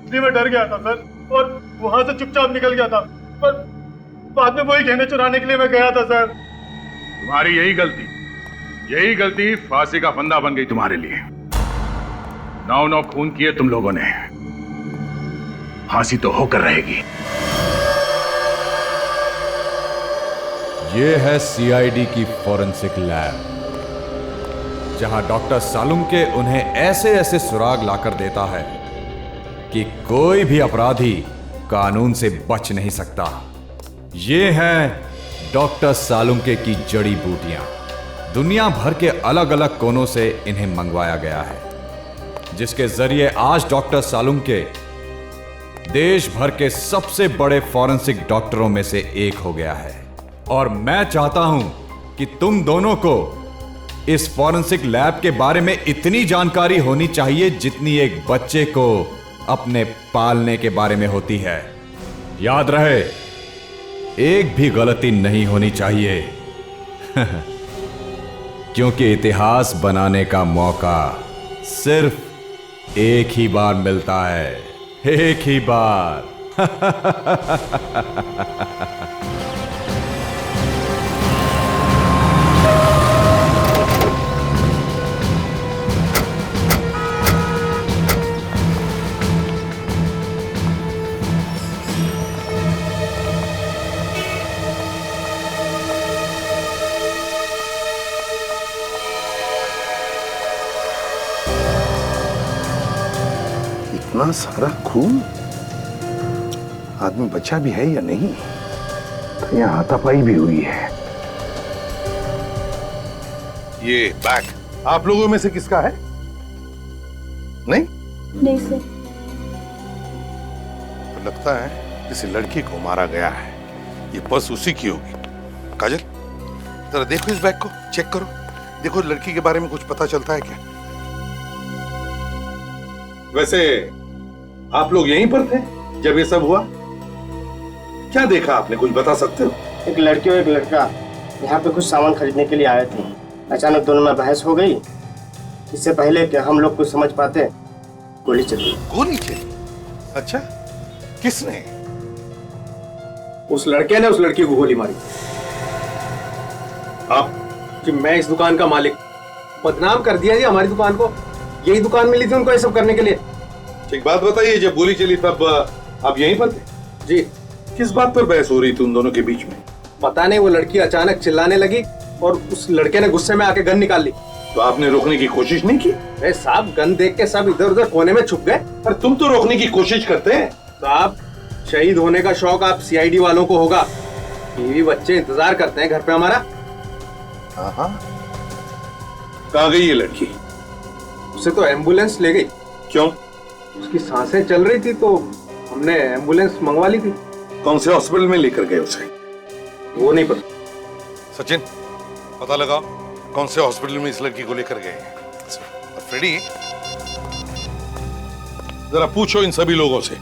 इसलिए मैं डर गया था सर, और वहां से चुपचाप निकल गया था। पर बाद में वही गहने चुराने के लिए मैं गया था सर। तुम्हारी यही गलती फांसी का फंदा बन गई तुम्हारे लिए। 9 खून किए तुम लोगों ने, फांसी तो होकर रहेगी। ये है सीआईडी की फॉरेंसिक लैब, जहां डॉक्टर सालुंके उन्हें ऐसे ऐसे सुराग लाकर देता है कि कोई भी अपराधी कानून से बच नहीं सकता। ये हैं डॉक्टर सालुंके की जड़ी बूटियां। दुनिया भर के अलग अलग कोनों से इन्हें मंगवाया गया है, जिसके जरिए आज डॉक्टर सालुंके देश भर के सबसे बड़े फॉरेंसिक डॉक्टरों में से एक हो गया है। और मैं चाहता हूं कि तुम दोनों को इस फॉरेंसिक लैब के बारे में इतनी जानकारी होनी चाहिए जितनी एक बच्चे को अपने पालने के बारे में होती है। याद रहे, एक भी गलती नहीं होनी चाहिए क्योंकि इतिहास बनाने का मौका सिर्फ एक ही बार मिलता है, एक ही बार। इतना सारा खून, आदमी बचा भी है या नहीं? तो यहाँ हाथापाई भी हुई है। ये बैग आप लोगों में से किसका है? नहीं सर। तो लगता है किसी लड़की को मारा गया है। ये पर्स उसी की होगी। काजल, जरा देखो इस बैग को, चेक करो, देखो लड़की के बारे में कुछ पता चलता है क्या? वैसे आप लोग यहीं पर थे जब ये सब हुआ? क्या देखा आपने, कुछ बता सकते हो? एक लड़की और एक लड़का यहाँ पे कुछ सामान खरीदने के लिए आए थे। अचानक दोनों में बहस हो गई। इससे पहले कि हम लोग कुछ समझ पाते, गोली चली। गोली चली? अच्छा, किसने? उस लड़के ने उस लड़की को गोली मारी। आप कि मैं इस दुकान का मालिक, बदनाम कर दिया जी हमारी दुकान को। यही दुकान मिली थी उनको ये सब करने के लिए। ठीक बात बताइए, जब गोली चली तब आप यहीं पर थे? जी। किस बात पर बहस हो रही थी उन दोनों के बीच में? पता नहीं, वो लड़की अचानक चिल्लाने लगी और उस लड़के ने गुस्से में आके गन निकाल ली। तो आपने रोकने की कोशिश नहीं की? अरे साहब, गन देख के सब इधर उधर कोने में छुप गए। पर तुम तो रोकने की कोशिश करते हैं। साहब, शहीद होने का शौक आप सीआईडी वालों को होगा। बीवी बच्चे इंतजार करते हैं घर पे हमारा। हाँ, कहाँ गई ये लड़की? उसे तो एम्बुलेंस ले गई। क्यों? उसकी सांसें चल रही थी तो हमने एम्बुलेंस मंगवा ली थी। कौन से हॉस्पिटल में लेकर गए उसे? वो नहीं पता। सचिन, पता लगाओ कौन से हॉस्पिटल में इस लड़की को लेकर गए। और फ्रेडी, जरा पूछो इन सभी लोगों से,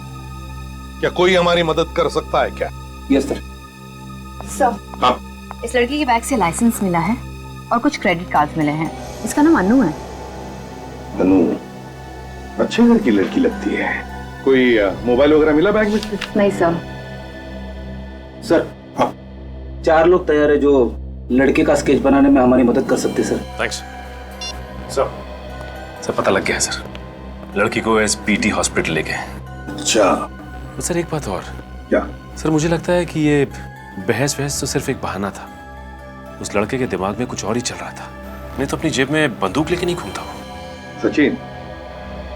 क्या कोई हमारी मदद कर सकता है क्या? Yes sir. सर, हाँ, इस लड़की के बैग से लाइसेंस मिला है और कुछ क्रेडिट कार्ड मिले हैं। इसका नाम अनु है। अनु, अच्छे घर की लड़की लगती है। कोई मोबाइल वगैरह मिला बैग में? नहीं सर। सर, हाँ, 4 लोग तैयार है जो लड़के का स्केच बनाने में हमारी मदद कर सकते सर। थैंक्स सर, पता लग गया है सर। लड़की को एसपीटी हॉस्पिटल ले गए। अच्छा। तो सर एक बात और। क्या? सर मुझे लगता है कि ये बहस तो सिर्फ एक बहाना था। उस लड़के के दिमाग में कुछ और ही चल रहा था। नहीं तो अपनी जेब में बंदूक लेके नहीं घूमता वो। सचिन,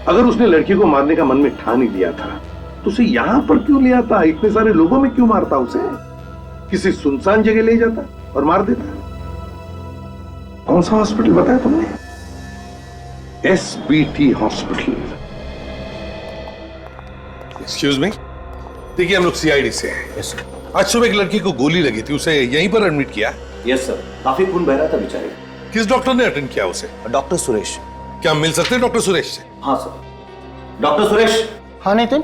अगर उसने लड़की को मारने का मन में ठान ही लिया था तो उसे यहाँ पर क्यों ले आता? इतने सारे लोगों में क्यों मारता उसे? किसी सुनसान जगह ले जाता और मार देता। कौन सा हॉस्पिटल बताया तुमने? SBT hospital. एक्सक्यूज मी, देखिए हम लोग सीआईडी से हैं। आज सुबह एक लड़की को गोली लगी थी, उसे यहीं पर एडमिट किया? यस सर, काफी खून बह रहा था बेचारे। किस डॉक्टर ने अटेंड किया उसे? डॉक्टर सुरेश। क्या मिल सकते हैं डॉक्टर सुरेश से? हाँ सर। डॉक्टर सुरेश। हाँ नितिन।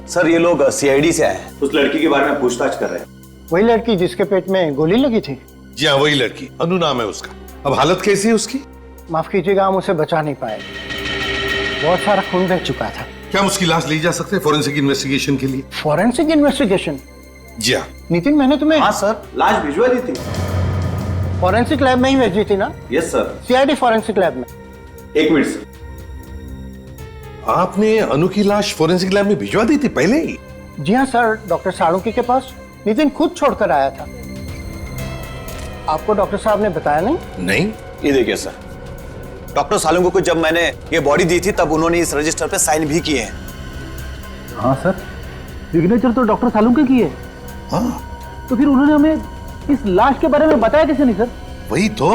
सर, ये लोग सीआईडी से आए हैं। उस लड़की के बारे में पूछताछ कर रहे हैं। वही लड़की जिसके पेट में गोली लगी थी? जी हाँ, वही लड़की। अनु नाम है उसका। अब हालत कैसी है उसकी? माफ कीजिएगा, हम उसे बचा नहीं पाए। बहुत सारा खून बह चुका था। क्या हम उसकी लाश ले जा सकते हैं फॉरेंसिक इन्वेस्टिगेशन के लिए? Forensic investigation? जी हाँ। नितिन, मैंने तुम्हें। हाँ सर, लाश भिजवा दी थी। फॉरेंसिक लैब में ही भेजी थी ना? Yes sir. CID forensic lab में। 1 मिनट सर। आपने अनु की लाश फॉरेंसिक लैब में भिजवा दी थी पहले ही? जी हाँ सर, डॉक्टर साळुंके के पास नितिन खुद छोड़कर आया था। आपको डॉक्टर साहब ने बताया नहीं? नहीं। ये देखिए सर, डॉक्टर साळुंके को जब मैंने ये बॉडी दी थी तब उन्होंने इस रजिस्टर पे साइन भी किए हैं। हाँ सर, सिग्नेचर तो डॉक्टर साळुंके की है। हाँ। तो फिर उन्होंने हमें इस लाश के बारे में बताया कैसे नहीं सर? वही तो।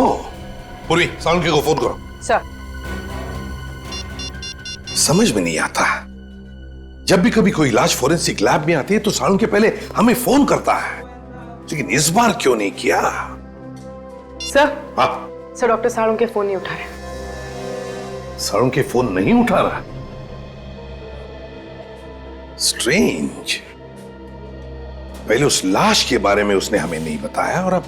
पूर्वी, साळुंके को फोन करो। सर। समझ में नहीं आता, जब भी कभी कोई लाश फॉरेंसिक लैब में आती है तो साळुंके पहले हमें फोन करता है, लेकिन इस बार क्यों नहीं किया? सर। हाँ सर, डॉक्टर साळुंके फोन नहीं उठा रहे। साळुंके फोन नहीं उठा रहा? स्ट्रेंज। पहले उस लाश के बारे में उसने हमें नहीं बताया और अब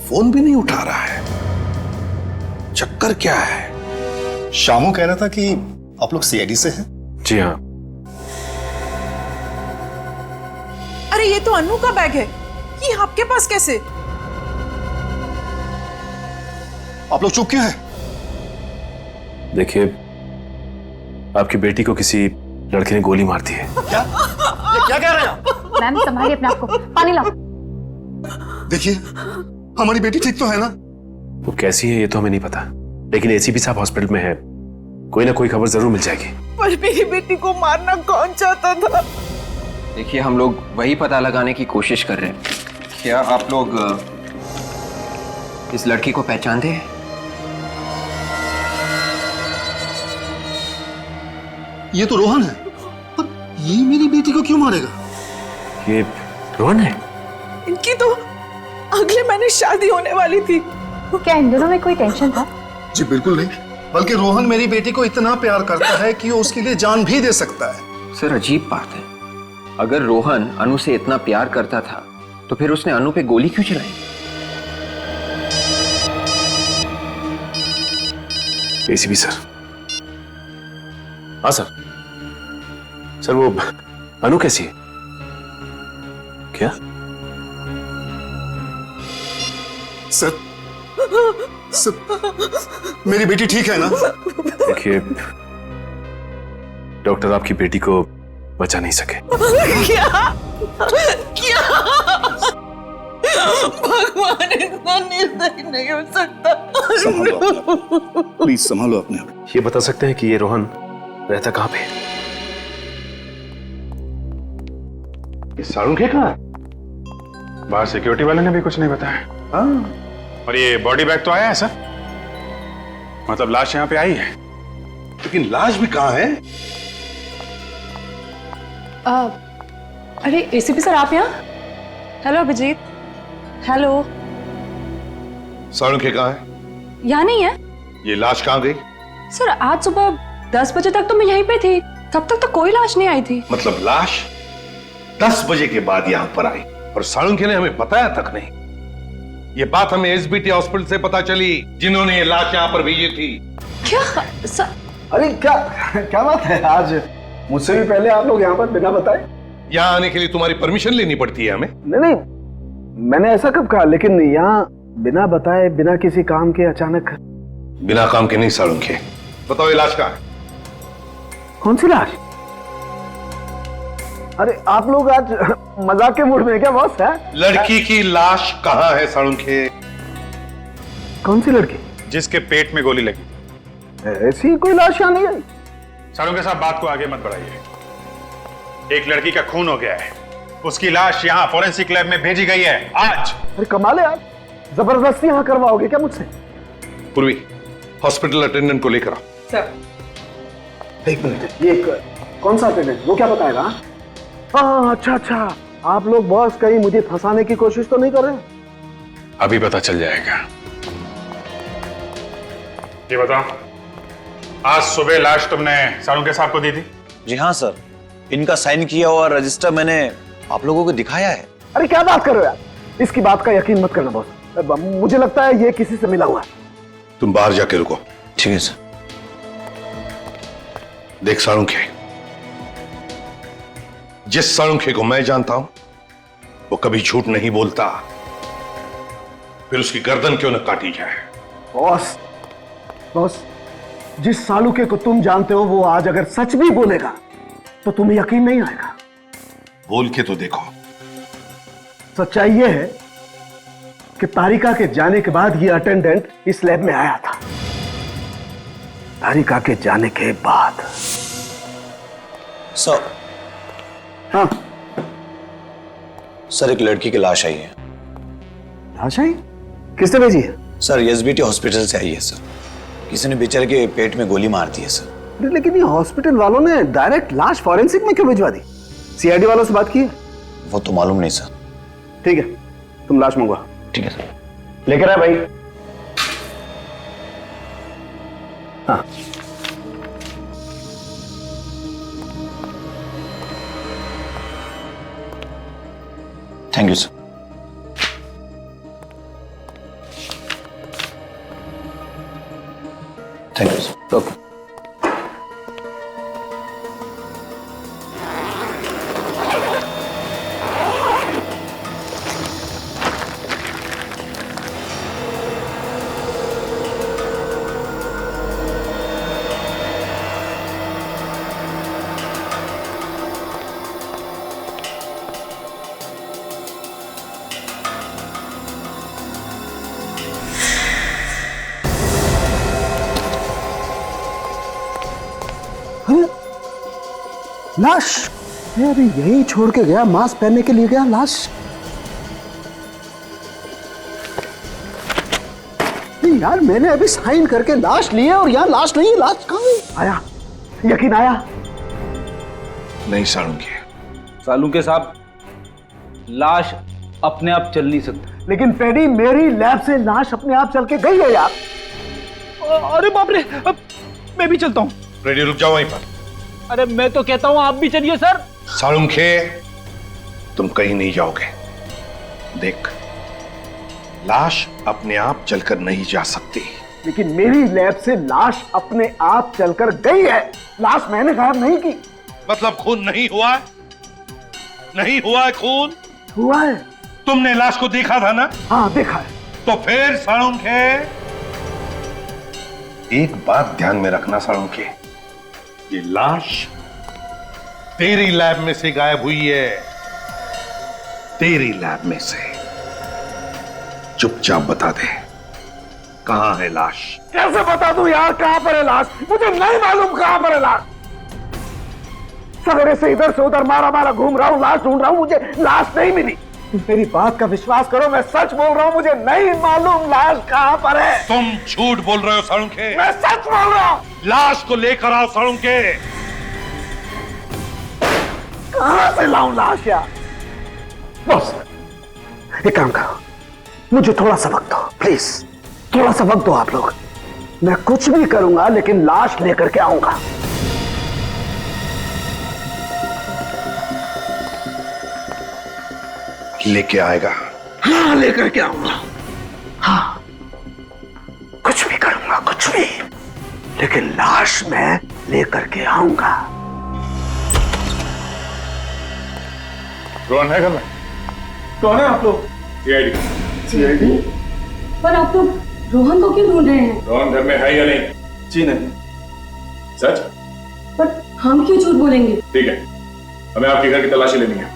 फोन भी नहीं उठा रहा है। चक्कर क्या है? शामू कह रहा था कि आप लोग सीआईडी से हैं। जी हाँ। अरे ये तो अनु का बैग है, ये आपके पास कैसे? आप लोग चुप क्यों हैं? देखिए, आपकी बेटी को किसी लड़के ने गोली मार दी है। क्या? ये क्या कह रहे हैं आप? मैम, संभालिए अपने आप को। पानी लाओ। देखिए, हमारी बेटी ठीक तो है ना? वो कैसी है ये तो हमें नहीं पता, लेकिन एसीपी साहब हॉस्पिटल में है, कोई ना कोई खबर जरूर मिल जाएगी। पर मेरी बेटी को मारना कौन चाहता था? देखिए, हम लोग वही पता लगाने की कोशिश कर रहे हैं। क्या आप लोग इस लड़की को पहचानते हैं? ये तो रोहन है, पर ये मेरी बेटी को क्यों मारेगा? ये रोहन है? इनकी तो अगले महीने शादी होने वाली थी। क्या इन दोनों में कोई टेंशन था? जी बिल्कुल नहीं, बल्कि रोहन मेरी बेटी को इतना प्यार करता है कि वो उसके लिए जान भी दे सकता है। सर अजीब बात है, अगर रोहन अनु से इतना प्यार करता था तो फिर उसने अनु पे गोली क्यों चलाई? ACP sir. हाँ सर। सर वो अनु कैसी है? क्या? सर मेरी बेटी ठीक है ना? देखिए, डॉक्टर आपकी बेटी को बचा नहीं सके। क्या क्या भगवान इतना निर्दयी नहीं हो सकता। प्लीज संभालो अपने आप। ये बता सकते हैं कि ये रोहन रहता कहाँ पे? ये साळुंखे कहाँ? बाहर सिक्योरिटी वाले ने भी कुछ नहीं बताया। हाँ। और ये बॉडी बैग तो आया है सर, मतलब लाश यहाँ पे आई है, लेकिन लाश भी कहाँ है? अरे एसीपी सर आप यहाँ? हेलो अभिजीत। हेलो। साळुंखे कहाँ है? यहाँ नहीं है। ये लाश कहाँ गई? सर आज सुबह 10 बजे तक तो मैं यहीं पे थी, तब तक तो कोई लाश नहीं आई थी। मतलब लाश 10 बजे के बाद यहाँ पर आई और साळुंखे ने हमें बताया तक नहीं। ये बात हमें एसबीटी हॉस्पिटल से पता चली, जिन्होंने ये लाश यहाँ पर भेजी थी। क्या सर? अरे क्या क्या बात है, आज मुझसे भी पहले आप लोग यहाँ पर बिना बताए? यहाँ आने के लिए तुम्हारी परमिशन लेनी पड़ती है हमें। नहीं, मैंने ऐसा कब कहा, लेकिन यहाँ बिना बताए, बिना किसी काम के अचानक। बिना काम के नहीं साळुंखे, बताओ ये लाश कहाँ है? कौन सी लाश? अरे आप लोग आज मजाक के मूड में क्या बॉस है? लड़की की लाश कहाँ है साळुंखे? कौन सी लड़की? जिसके पेट में गोली लगी। ऐसी कोई लाश यहाँ नहीं आई। साळुंखे साहब बात को आगे मत बढ़ाइए। एक लड़की का खून हो गया है, उसकी लाश यहाँ फोरेंसिक लैब में भेजी गई है आज। अरे कमाल है यार, जबरदस्ती यहाँ करवाओगे क्या मुझसे? पूर्वी, हॉस्पिटल अटेंडेंट को लेकर आओ। सर। एक मिनट, ये कौन सा अटेंडेंट, वो क्या बताएगा? हाँ अच्छा अच्छा, आप लोग बॉस कहीं मुझे फंसाने की कोशिश तो नहीं कर रहे? अभी पता चल जाएगा। ये बताओ, आज सुबह लाश तुमने साळुंखे साहब को दी थी? जी हाँ सर, इनका साइन किया हुआ रजिस्टर मैंने आप लोगों को दिखाया है। अरे क्या बात कर रहे हो यार, इसकी बात का यकीन मत करना बॉस, मुझे लगता है ये किसी से मिला हुआ है। तुम बाहर जाके रुको। ठीक है सर। देख साळुंखे, जिस साळुंखे को मैं जानता हूं वो कभी झूठ नहीं बोलता, फिर उसकी गर्दन क्यों न काटी जाए। बॉस बॉस, जिस साळुंखे को तुम जानते हो वो आज अगर सच भी बोलेगा तो तुम्हें यकीन नहीं आएगा। बोल के तो देखो। सच्चाई ये है कि तारिका के जाने के बाद ये अटेंडेंट इस लैब में आया था। तारिका के जाने के बाद। सर। हाँ सर, एक लड़की की लाश आई है। लाश आई? किसने भेजी है? सर एसबीटी हॉस्पिटल से आई है सर। किसी ने बेचारे के पेट में गोली मार दी है सर। लेकिन ये हॉस्पिटल वालों ने डायरेक्ट लाश फॉरेंसिक में क्यों भिजवा दी? सीआईडी वालों से बात की है? वो तो मालूम नहीं सर। ठीक है, तुम लाश मंगवा। ठीक है सर। लेकर आए भाई। हाँ thank you sir. Thank you sir. Okay. लाश अरे यही छोड़ के गया, मास्क पहनने के लिए गया, लाश। यार मैंने अभी साइन करके लाश ली है और यहाँ लाश नहीं है। लाश कहाँ गई? आया, यकीन आया? नहीं साळुंखे। साळुंखे साहब, लाश अपने आप चल नहीं सकती। लेकिन फ्रेडी, मेरी लैब से लाश अपने आप चल के गई है यार। अरे बाप रे, मैं भी चलता हूँ। फ्रेडी रुक जाओ वहीं पर। अरे मैं तो कहता हूँ आप भी चलिए सर। सालुंखे, तुम कहीं नहीं जाओगे। देख, लाश अपने आप चलकर नहीं जा सकती। लेकिन मेरी लैब से लाश अपने आप चलकर गई है। लाश मैंने गायब नहीं की। मतलब खून नहीं हुआ है? नहीं हुआ है खून? हुआ है। तुमने लाश को देखा था ना? हाँ देखा है। तो फिर सालुंखे, एक बात ध्यान में रखना सालुंखे, ये लाश तेरी लैब में से गायब हुई है। तेरी लैब में से। चुपचाप बता दे, कहां है लाश? कैसे बता दूं यार कहां पर है लाश? मुझे नहीं मालूम कहां पर है लाश। सवेरे से इधर से उधर मारा मारा घूम रहा हूं, लाश ढूंढ रहा हूं, मुझे लाश नहीं मिली। मेरी बात का विश्वास करो, मैं सच बोल रहा हूं, मुझे नहीं मालूम लाश कहां पर है। तुम झूठ बोल रहे हो सालुंखे। मैं सच बोल रहा हूं। लाश को लेकर आओ सालुंखे। कहां से लाऊं लाश यार? बस एक काम करो, मुझे थोड़ा सा वक्त दो प्लीज, थोड़ा सा वक्त दो आप लोग। मैं कुछ भी करूंगा लेकिन लाश लेकर के आऊंगा। लेके आएगा? हाँ लेकर के आऊंगा। हाँ कुछ भी करूंगा, कुछ भी, लेकिन लाश मैं लेकर के आऊंगा। रोहन है घर में? कौन है आप लोग? सीआईडी। पर आप लोग रोहन को क्यों ढूंढ रहे हैं? रोहन घर में है या नहीं? जी नहीं। सच? पर हम क्यों झूठ बोलेंगे? ठीक है, हमें आपके घर की तलाशी लेनी है।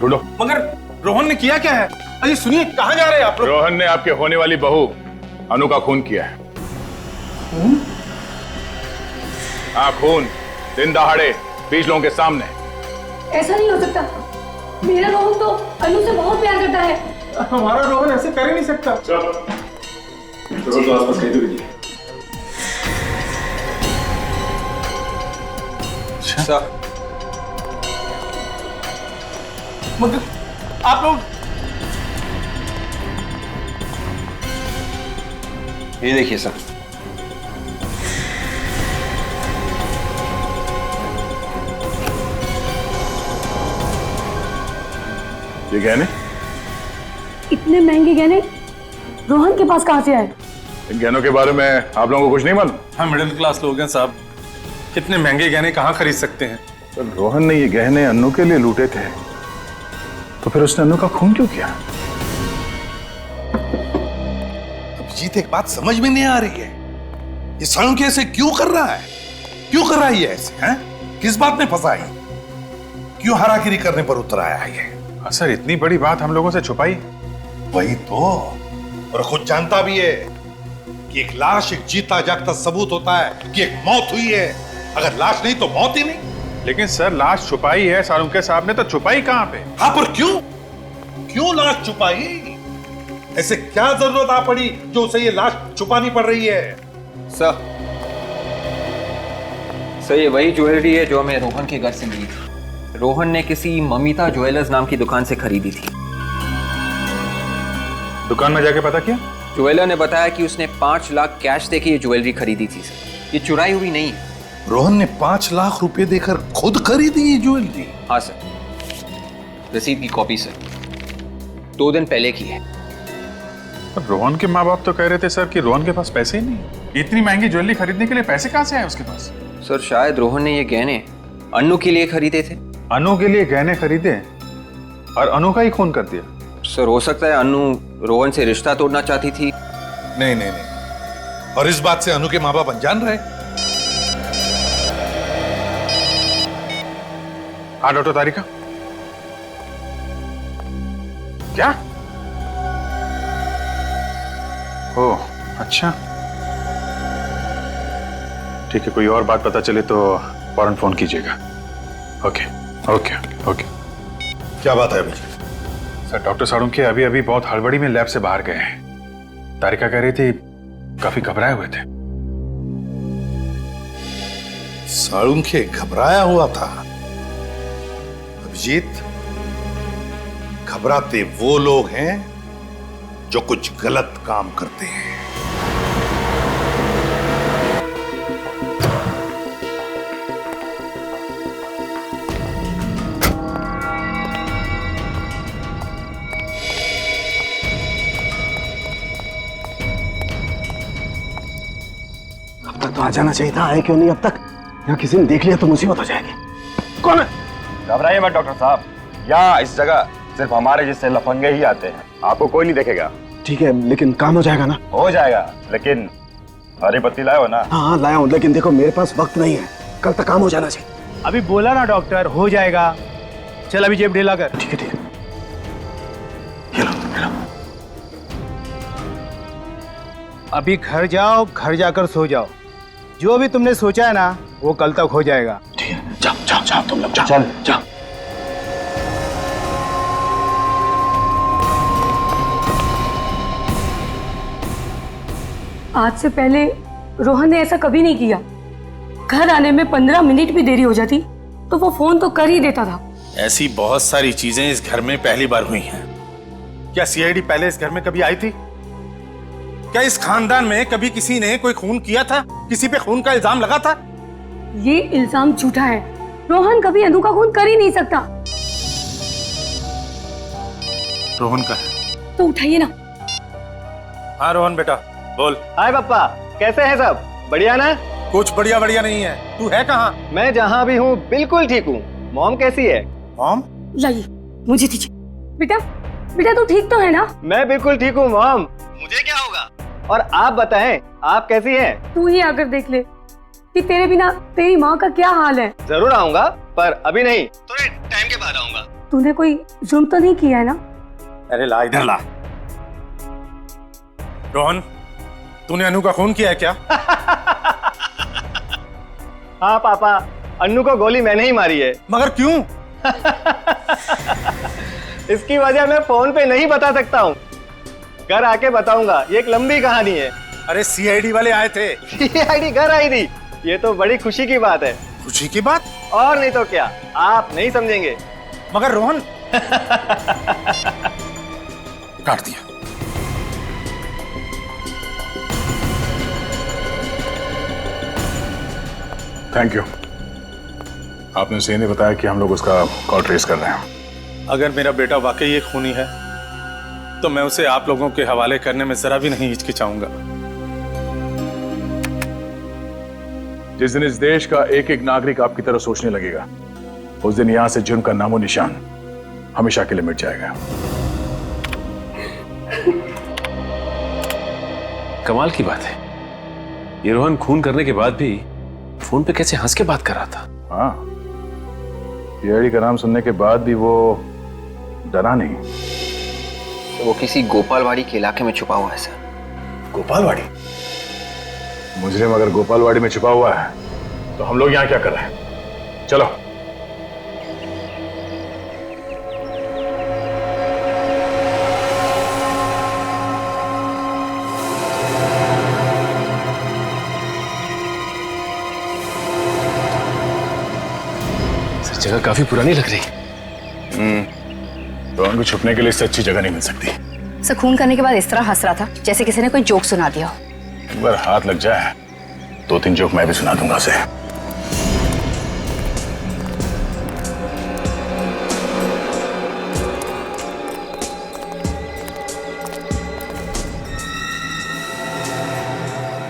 ढूंढो। मगर रोहन ने किया क्या है? अरे सुनिए, कहां जा रहे हैं आप लोग? रोहन ने आपके होने वाली बहू अनु का खून किया है। हाँ, खून दिन दहाड़े 20 लोगों के सामने। ऐसा नहीं हो सकता। मेरा रोहन तो अनु से बहुत प्यार करता है। हमारा रोहन ऐसे कर ही नहीं सकता। चलो तो आसपास कहीं तो कीजिए। अच्छा मगर आप लोग ये देखिए सर, ये गहने? इतने महंगे गहने रोहन के पास कहां से आए? इन गहनों के बारे में आप लोगों को कुछ नहीं मालूम? हम मिडिल क्लास लोग हैं साहब, इतने महंगे गहने कहाँ खरीद सकते हैं? तो रोहन ने ये गहने अन्नू के लिए लूटे थे, तो फिर उसने अन्नू का खून क्यों किया? अभिजीत, एक बात समझ में नहीं आ रही है, ये सालुंखे ऐसे क्यों कर रहा है? क्यों कर रहा है ये ऐसे? हैं? किस बात में फंसा है? क्यों हरागिरी करने पर उतर आया है ये? सर, इतनी बड़ी बात हम लोगों से छुपाई? वही तो, और खुद जानता भी है कि एक लाश एक जीता जागता सबूत होता है कि एक मौत हुई है। अगर लाश नहीं तो मौत ही नहीं। लेकिन सर, लाश छुपाई है सालुंखे साहब ने, तो छुपाई कहां पे? हाँ, पर क्यों? क्यों लाश छुपाई? ऐसे क्या जरूरत आ पड़ी जो उसे ये लाश छुपानी पड़ रही है? सर ये वही ज्वेलरी है जो हमें रोहन के घर से मिली थी। रोहन ने किसी ममिता ज्वेलर्स नाम की दुकान से खरीदी थी। दुकान में जाके पता किया? ज्वेलर ने बताया कि उसने 5 लाख कैश देके ये ज्वेलरी खरीदी थी सर। ये चुराई हुई नहीं है। रोहन ने 5 लाख रुपए देकर खुद खरीदी ये ज्वेलरी? हाँ सर, रसीद की कॉपी सर, 2 दिन पहले की है। रोहन के माँ बाप तो कह रहे थे सर कि रोहन के पास पैसे ही नहीं। इतनी महंगी ज्वेलरी खरीदने के लिए पैसे कहाँ से आए उसके पास? सर शायद रोहन ने ये गहने अनु के लिए खरीदे थे। अनु के लिए गहने खरीदे और अनु का ही खून कर दिया? सर हो सकता है अनु रोहन से रिश्ता तोड़ना चाहती थी। नहीं नहीं नहीं, और इस बात से अनु के माँ बाप अनजान रहे? हाँ डॉक्टर तारिका, क्या? ओह अच्छा, ठीक है, कोई और बात पता चले तो फौरन फोन कीजिएगा। Okay okay okay. क्या बात है अभी? सर, डॉक्टर सालुंखे अभी अभी बहुत हड़बड़ी में लैब से बाहर गए हैं। तारिका कह रही थी काफी घबराए हुए थे। सालुंखे घबराया हुआ था? अभिजीत, घबराते वो लोग हैं जो कुछ गलत काम करते हैं। अब तक तो आ जाना चाहिए था, आए क्यों नहीं अब तक? यहाँ किसी ने देख लिया तो मुसीबत हो जाएगी। कौन है? घबराइए मत डॉक्टर साहब, यहाँ इस जगह सिर्फ हमारे जैसे लफंगे ही आते हैं, आपको कोई नहीं देखेगा। ठीक है, लेकिन काम हो जाएगा ना? हो जाएगा, लेकिन हरी पत्ती लाए हो ना? हाँ लाया हूँ, लेकिन देखो मेरे पास वक्त नहीं है, कल तक काम हो जाना चाहिए। अभी बोला ना डॉक्टर, हो जाएगा। चल अभी जेब ढीला कर। ठीक है ठीक है। अभी घर जाओ, घर जाकर सो जाओ। जो भी तुमने सोचा है ना वो कल तक हो जाएगा। ठीक है, जाओ जाओ जाओ तुम लोग, जाओ चल जाओ। आज से पहले रोहन ने ऐसा कभी नहीं किया। घर आने में 15 मिनट भी देरी हो जाती तो वो फोन तो कर ही देता था। ऐसी बहुत सारी चीजें इस घर में पहली बार हुई हैं। क्या सीआईडी पहले इस घर में कभी आई थी? क्या इस खानदान में कभी किसी ने कोई खून किया था? किसी पे खून का इल्जाम लगा था? ये इल्जाम झूठा है। रोहन कभी अनु का खून कर ही नहीं सकता। रोहन का है तो उठाइए ना। हाँ रोहन बेटा बोल। हाय पापा, कैसे हैं सब? बढ़िया ना? कुछ बढ़िया बढ़िया नहीं है। तू है कहाँ? मैं जहाँ भी हूँ बिल्कुल ठीक हूँ। मॉम कैसी है? मॉम? लाइए मुझे दीजिए। बेटा बेटा तू ठीक तो है ना? मैं बिल्कुल ठीक हूँ मॉम। मुझे क्या होगा? और आप बताएं, आप कैसी हैं? तू ही आकर देख ले कि तेरे बिना तेरी माँ का क्या हाल है। जरूर आऊंगा, पर अभी नहीं, थोड़े टाइम के बाद आऊंगा। तूने कोई जुर्म तो नहीं किया है ना? अरे ला इधर ला। रोहन, तूने अनु का खून किया है क्या? हाँ पापा, अन्नू को गोली मैंने ही मारी है। मगर क्यों? इसकी वजह मैं फोन पे नहीं बता सकता हूँ, घर आके बताऊंगा। ये एक लंबी कहानी है। अरे सीआईडी वाले आए थे। सीआईडी घर आई थी, ये तो बड़ी खुशी की बात है। खुशी की बात? और नहीं तो क्या, आप नहीं समझेंगे। मगर रोहन काट दिया। थैंक यू, आपने उसे नहीं बताया कि हम लोग उसका कॉल ट्रेस कर रहे हैं। अगर मेरा बेटा वाकई एक खूनी है तो मैं उसे आप लोगों के हवाले करने में जरा भी नहीं हिचकिचाऊंगा। जिस दिन इस देश का एक एक नागरिक आपकी तरह सोचने लगेगा, उस दिन यहां से जुर्म का नामो निशान हमेशा के लिए मिट जाएगा। कमाल की बात है, ये रोहन खून करने के बाद भी फोन पे कैसे हंस के बात कर रहा था। हाँ, सीआईडी का नाम सुनने के बाद भी वो डरा नहीं। तो वो किसी गोपालवाड़ी के इलाके में छुपा हुआ है सर। गोपालवाड़ी? मुजरिम अगर गोपालवाड़ी में छुपा हुआ है तो हम लोग यहाँ क्या कर रहे हैं? चलो। जगह काफी पुरानी लग रही। तो उनको छुपने के लिए इससे अच्छी जगह नहीं मिल सकती। सर खून करने के बाद इस तरह हंस रहा था जैसे किसी ने कोई जोक सुना दिया हो। अगर हाथ लग जाए 2-3 जोक मैं भी सुना दूंगा उसे।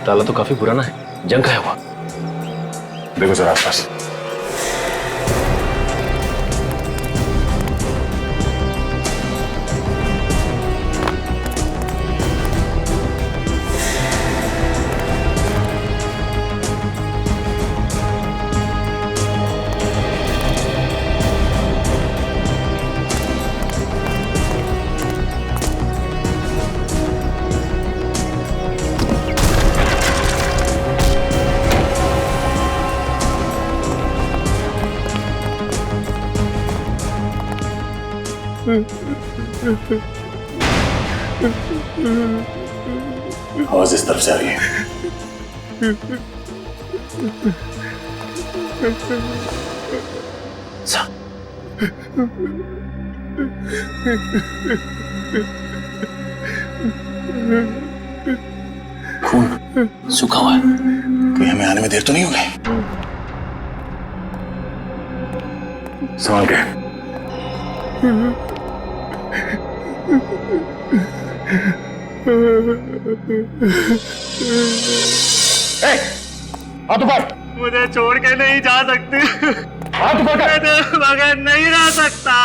ताला तो काफी पुराना है, जंग खाया हुआ। देखो सर आसपास। आवाज इस तरफ से आ रही है। खून सूखा हुआ है, कोई हमें आने में देर तो नहीं हो गई? संभाल के। हाथ ऊपर। मुझे छोड़ के नहीं जा सकती। हाथ ऊपर कर। मैं तेरे बगैर नहीं रह सकता।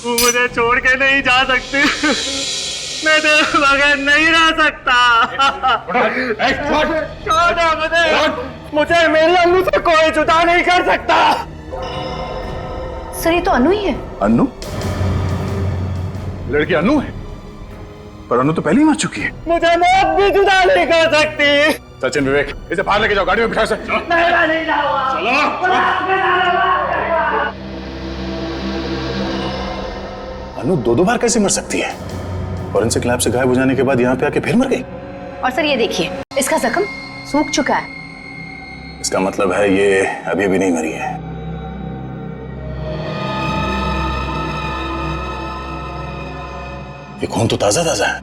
तू मुझे छोड़ के नहीं जा सकती। मैं तेरे बगैर नहीं रह सकता। छोड़ दे मुझे मेरी अन्नू से कोई जुदा नहीं कर सकता। सर ये तो अनु ही है। अन्नू? लड़की अन्नू है, पर अन्नू तो पहले ही मर चुकी है। मुझे मौत भी जुदा नहीं कर सकती। सचिन, विवेक, इसे बाहर लेके जाओ, गाड़ी में बिठा से। मेरा नहीं जाऊंगा। अन्नू दो बार कैसे मर सकती है? फॉरेंसिक लैब से गायब हो जाने के बाद यहाँ पे आके फिर मर गई। और सर ये देखिए, इसका जख्म सूख चुका है। इसका मतलब है ये अभी अभी नहीं मरी है। ये खून तो ताजा ताजा है।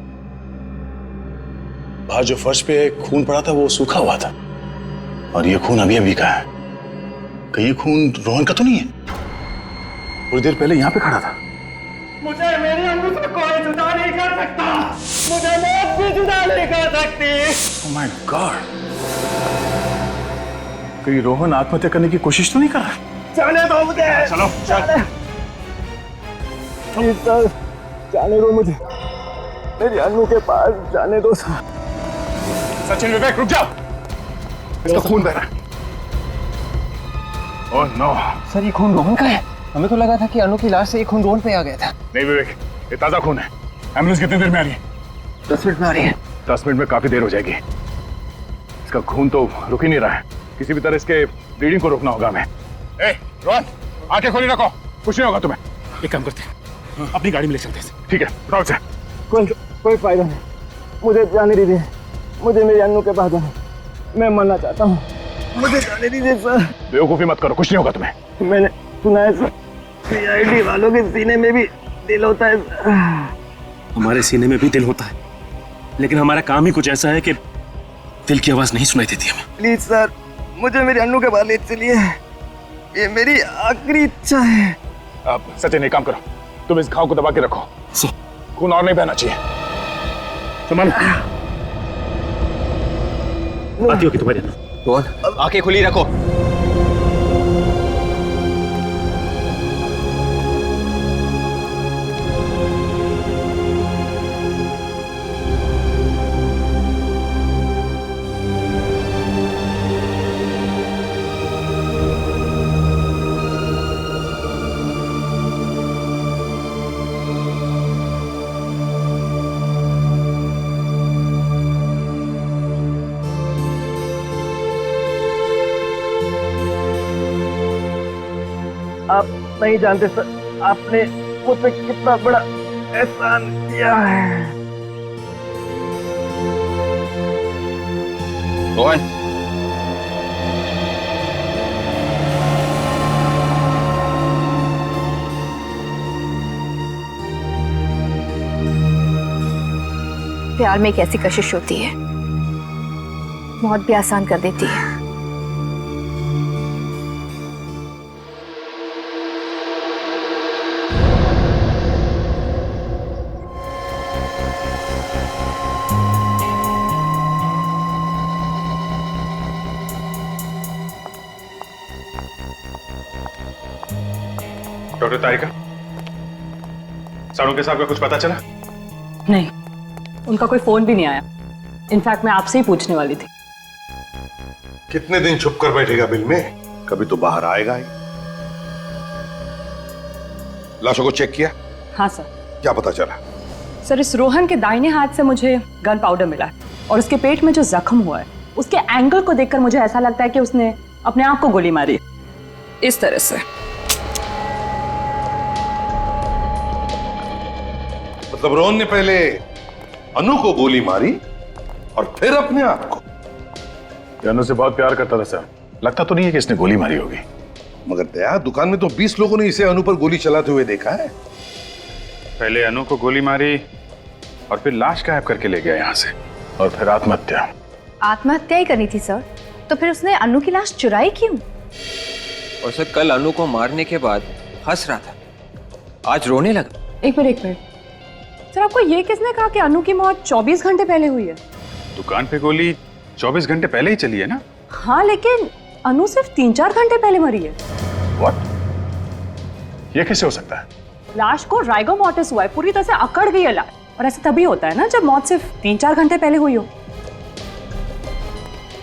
बाहर जो फर्श पे खून पड़ा था वो सूखा हुआ था, और ये खून अभी अभी का है। कहीं ये खून रोहन का तो नहीं है? थोड़ी देर पहले यहाँ पे खड़ा था। मुझे मेरी अन्नू से कोई जुदा नहीं कर सकता। मुझे मौत भी जुदा नहीं कर सकती। Oh my God! कहीं रोहन आत्महत्या करने की कोशिश तो नहीं कर रहा? जाने दो मुझे। चलो चल। प्लीज सर, जाने दो मुझे। मेरी अन्नू के पास जाने दो सर। सचिन, विवेक, रुक जाओ। इसका खून बह रहा है। Oh no. सर ये खून रोहन का है। हमें तो लगा था कि अनु की लाश से ये खून रोहन पे आ गया था। नहीं विवेक, ये ताजा खून है। एम्बुलेंस कितनी देर में आ रही है? 10 मिनट में आ रही है। 10 मिनट में काफी देर हो जाएगी। इसका खून तो रुक ही नहीं रहा है। किसी भी तरह इसके ब्लीडिंग को रोकना होगा हमें। ए, रोहन, आंखें खोली रखो, कुछ नहीं होगा तुम्हें। एक काम करते हैं, अपनी गाड़ी में ले चलते हैं। ठीक है, उठाओ इसे। कोई फायदा नहीं, मुझे जाने दीजिए। मुझे मेरी अन्नू के पास जाना, मैं मरना चाहता हूँ। मुझे जाने दीजिए सर। बेवकूफी मत करो, कुछ नहीं होगा तुम्हें। मैंने सुना है सर, सीआईडी वालों के सीने में भी दिल होता है। हमारे सीने में भी दिल होता है, लेकिन हमारा काम ही कुछ ऐसा है कि दिल की आवाज नहीं सुनाई देती हमें। प्लीज सर, मुझे मेरी अन्नू के पास ले चलिए। ये मेरी आखिरी इच्छा है। आप सचिन एक काम करो, तुम इस घाव को दबा के रखो। खून और नहीं बहना चाहिए। संभालो। आती होगी तुम्हारी अन्नू। रोहन, आंखें खुली रखो। आप नहीं जानते सर, आपने मुझ पे कितना बड़ा एहसान किया है। रोहन, प्यार में एक ऐसी कशिश होती है, मौत भी आसान कर देती है। डॉक्टर तारिका, साड़ू के साहब का कुछ पता चला? नहीं, उनका कोई फोन भी नहीं आया। इनफैक्ट मैं आपसे ही पूछने वाली थी। कितने दिन छुप कर बैठेगा बिल में? कभी तो बाहर आएगा ही। लाशों को चेक किया? हाँ सर। क्या पता चला? सर, इस रोहन के दाहिने हाथ से मुझे गन पाउडर मिला है, और उसके पेट में जो जख्म हुआ है उसके एंगल को देखकर मुझे ऐसा लगता है कि उसने अपने आप को गोली मारी, इस तरह से। मतलब रोहन ने पहले अनु को गोली मारी और फिर अपने आप को? अनु से बहुत प्यार करता था सर, लगता तो नहीं है कि इसने गोली मारी होगी। मगर दया, दुकान में तो 20 लोगों ने इसे अनु पर गोली चलाते हुए देखा है। पहले अनु को गोली मारी और फिर लाश गायब करके ले गया यहाँ से, और फिर आत्महत्या। आत्महत्या ही करनी थी सर, तो फिर उसने अनु की लाश चुराई क्यों? और सर कल अनु को मारने के बाद हंस रहा था, आज रोने लगा। एक मिनट सर, आपको ये किसने कहा कि अनु की मौत 24 घंटे पहले हुई है? दुकान पे गोली 24 घंटे पहले ही चली है ना? हाँ, लेकिन अनु सिर्फ 3-4 घंटे पहले मरी है। What? ये कैसे हो सकता है? लाश को राइगो मॉर्टिस हुआ है, पूरी तरह से अकड़ गई है लाश, और ऐसा तभी होता है ना जब मौत सिर्फ 3-4 घंटे पहले हुई हो।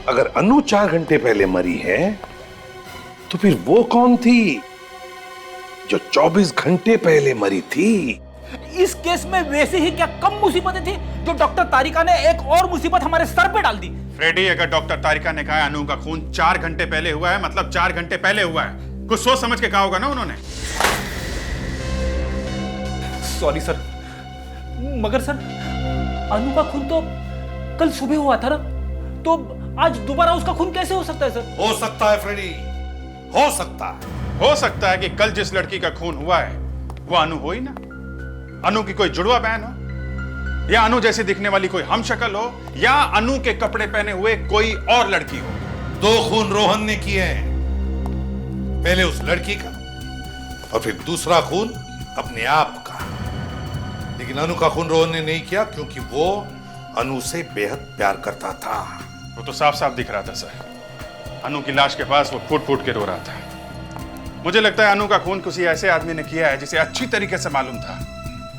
अगर अनु 4 घंटे पहले मरी है तो फिर वो कौन थी जो 24 घंटे पहले मरी थी? इस केस में वैसे ही क्या कम मुसीबतें थी जो डॉक्टर तारिका ने एक और मुसीबत हमारे सर पे डाल दी। फ्रेडी, अगर डॉक्टर तारिका ने कहा अनु का खून 4 घंटे पहले हुआ है, मतलब 4 घंटे पहले हुआ है। कुछ सोच समझ के कहा होगा ना उन्होंने। सॉरी सर, मगर सर अनु का खून तो कल सुबह हुआ था ना, तो आज दोबारा उसका खून कैसे हो सकता है सर? हो सकता है फ्रेडी, हो सकता है कि कल जिस लड़की का खून हुआ है वो अनु हो ही ना। अनु की कोई जुड़वा बहन हो, या अनु जैसी दिखने वाली कोई हमशक्ल हो, या अनु के कपड़े पहने हुए कोई और लड़की हो। 2 खून रोहन ने किए हैं, पहले उस लड़की का और फिर दूसरा खून अपने आप का। लेकिन अनु का खून रोहन ने नहीं किया क्योंकि वो अनु से बेहद प्यार करता था। वो तो साफ साफ दिख रहा था सर, अनु की लाश के पास वो फूट फूट के रो रहा था। मुझे लगता है अनु का खून किसी ऐसे आदमी ने किया है जिसे अच्छी तरीके से मालूम था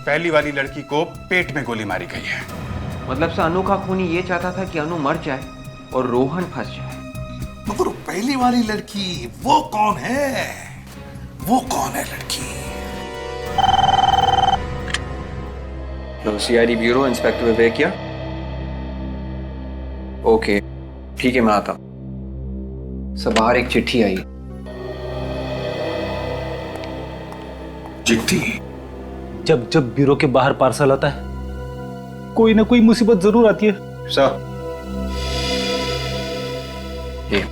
पहली वाली लड़की को पेट में गोली मारी गई है। मतलब से अनु का खूनी ये चाहता था कि अनु मर जाए और रोहन फंस जाए। मगर पहली वाली लड़की वो कौन है? वो कौन है लड़की? सीआईडी ब्यूरो इंस्पेक्टर विवेक या? ओके ठीक है, मैं आता हूं। सब बाहर एक चिट्ठी आई। चिट्ठी? जब जब ब्यूरो के बाहर पार्सल आता है कोई ना कोई मुसीबत जरूर आती है सर। ये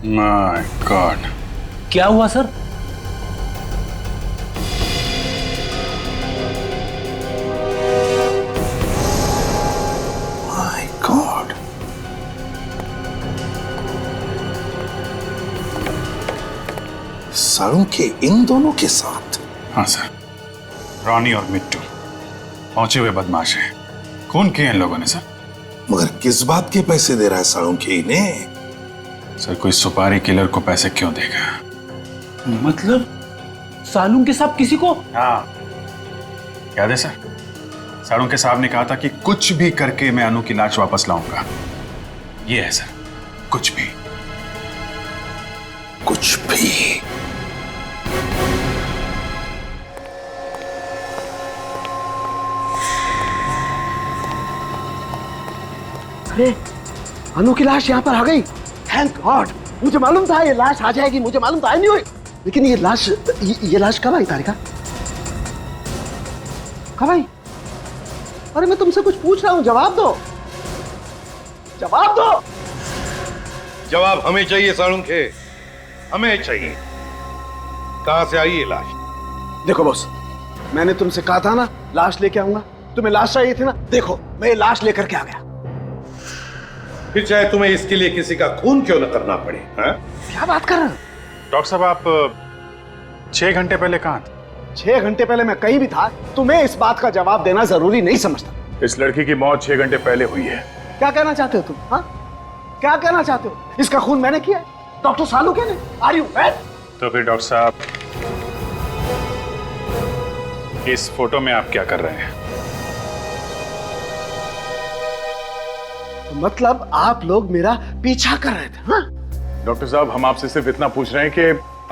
माय गॉड, क्या हुआ सर? माय गॉड, साड़ू के इन दोनों के साथ? हाँ सर, रॉनी और मिट्टू पहुंचे हुए बदमाश हैं। खून किए इन लोगों ने सर। मगर किस बात के पैसे दे रहा है साड़ू के इन्हें? सर कोई सुपारी किलर को पैसे क्यों देगा? मतलब सालून के साथ किसी को? हाँ याद है सर, साड़ू के साहब ने कहा था कि कुछ भी करके मैं अनु की लाश वापस लाऊंगा। ये है सर, कुछ भी। कुछ भी? अरे अनु की लाश यहाँ पर आ गई। थैंक गॉड, मुझे मालूम था ये लाश आ जाएगी, मुझे मालूम था। नहीं हुई, लेकिन ये लाश कब आई तारिका? कब आई? अरे मैं तुमसे कुछ पूछ रहा हूँ, जवाब दो, जवाब दो। जवाब हमें चाहिए साड़ू के, हमें चाहिए। कहां से आई ये लाश? देखो बॉस, मैंने तुमसे कहा था ना लाश लेके आऊंगा, तुम्हें लाश चाहिए थी ना, देखो मैं ये लाश लेकर के आ गया। फिर चाहे तुम्हें इसके लिए किसी का खून क्यों न करना पड़े। हाँ? क्या बात कर रहे हो? डॉक्टर साहब आप 6 घंटे पहले कहां थे? 6 घंटे पहले मैं कहीं भी था, तुम्हें इस बात का जवाब देना जरूरी नहीं समझता। इस लड़की की मौत 6 घंटे पहले हुई है। क्या कहना चाहते हो तुम? हाँ, क्या कहना चाहते हो? इसका खून मैंने किया है, डॉक्टर सालू के ने। Are you mad? तो फिर डॉक्टर साहब इस फोटो में आप क्या कर रहे हैं? मतलब आप लोग मेरा पीछा कर रहे थे? हाँ? डॉक्टर साहब हम आपसे सिर्फ इतना पूछ रहे हैं कि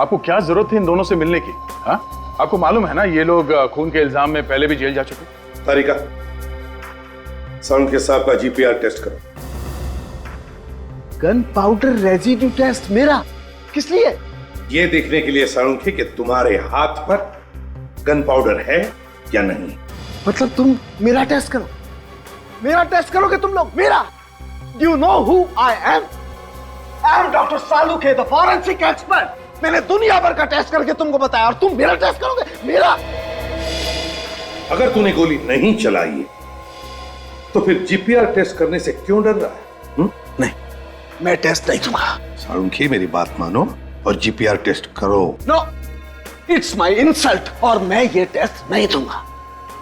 आपको क्या जरूरत थी इन दोनों से मिलने की? हाँ? आपको मालूम है ना ये लोग खून के इल्जाम में पहले भी जेल जा चुके। तारिका, साउंड के साहब का जीपीआर टेस्ट करो। गन पाउडर रेजिड्यू टेस्ट मेरा? किस लिए? ये देखने के लिए साउंड कि तुम्हारे हाथ पर गन पाउडर है या नहीं। मतलब तुम मेरा टेस्ट करो, मेरा टेस्ट करोगे तुम लोग, मेरा? Do you know who I am? I am doctor Salunkhe, the forensic expert. मैंने दुनिया भर का टेस्ट करके तुमको बताया और तुम मेरा टेस्ट करोगे? मेरा? अगर तूने गोली नहीं चलाई है, तो फिर जीपीआर टेस्ट करने से क्यों डर रहा है? नहीं, मैं टेस्ट नहीं दूंगा। सालुंखे, मेरी बात मानो और जीपीआर टेस्ट करो। नो, इट्स माई इंसल्ट और मैं ये टेस्ट नहीं दूंगा।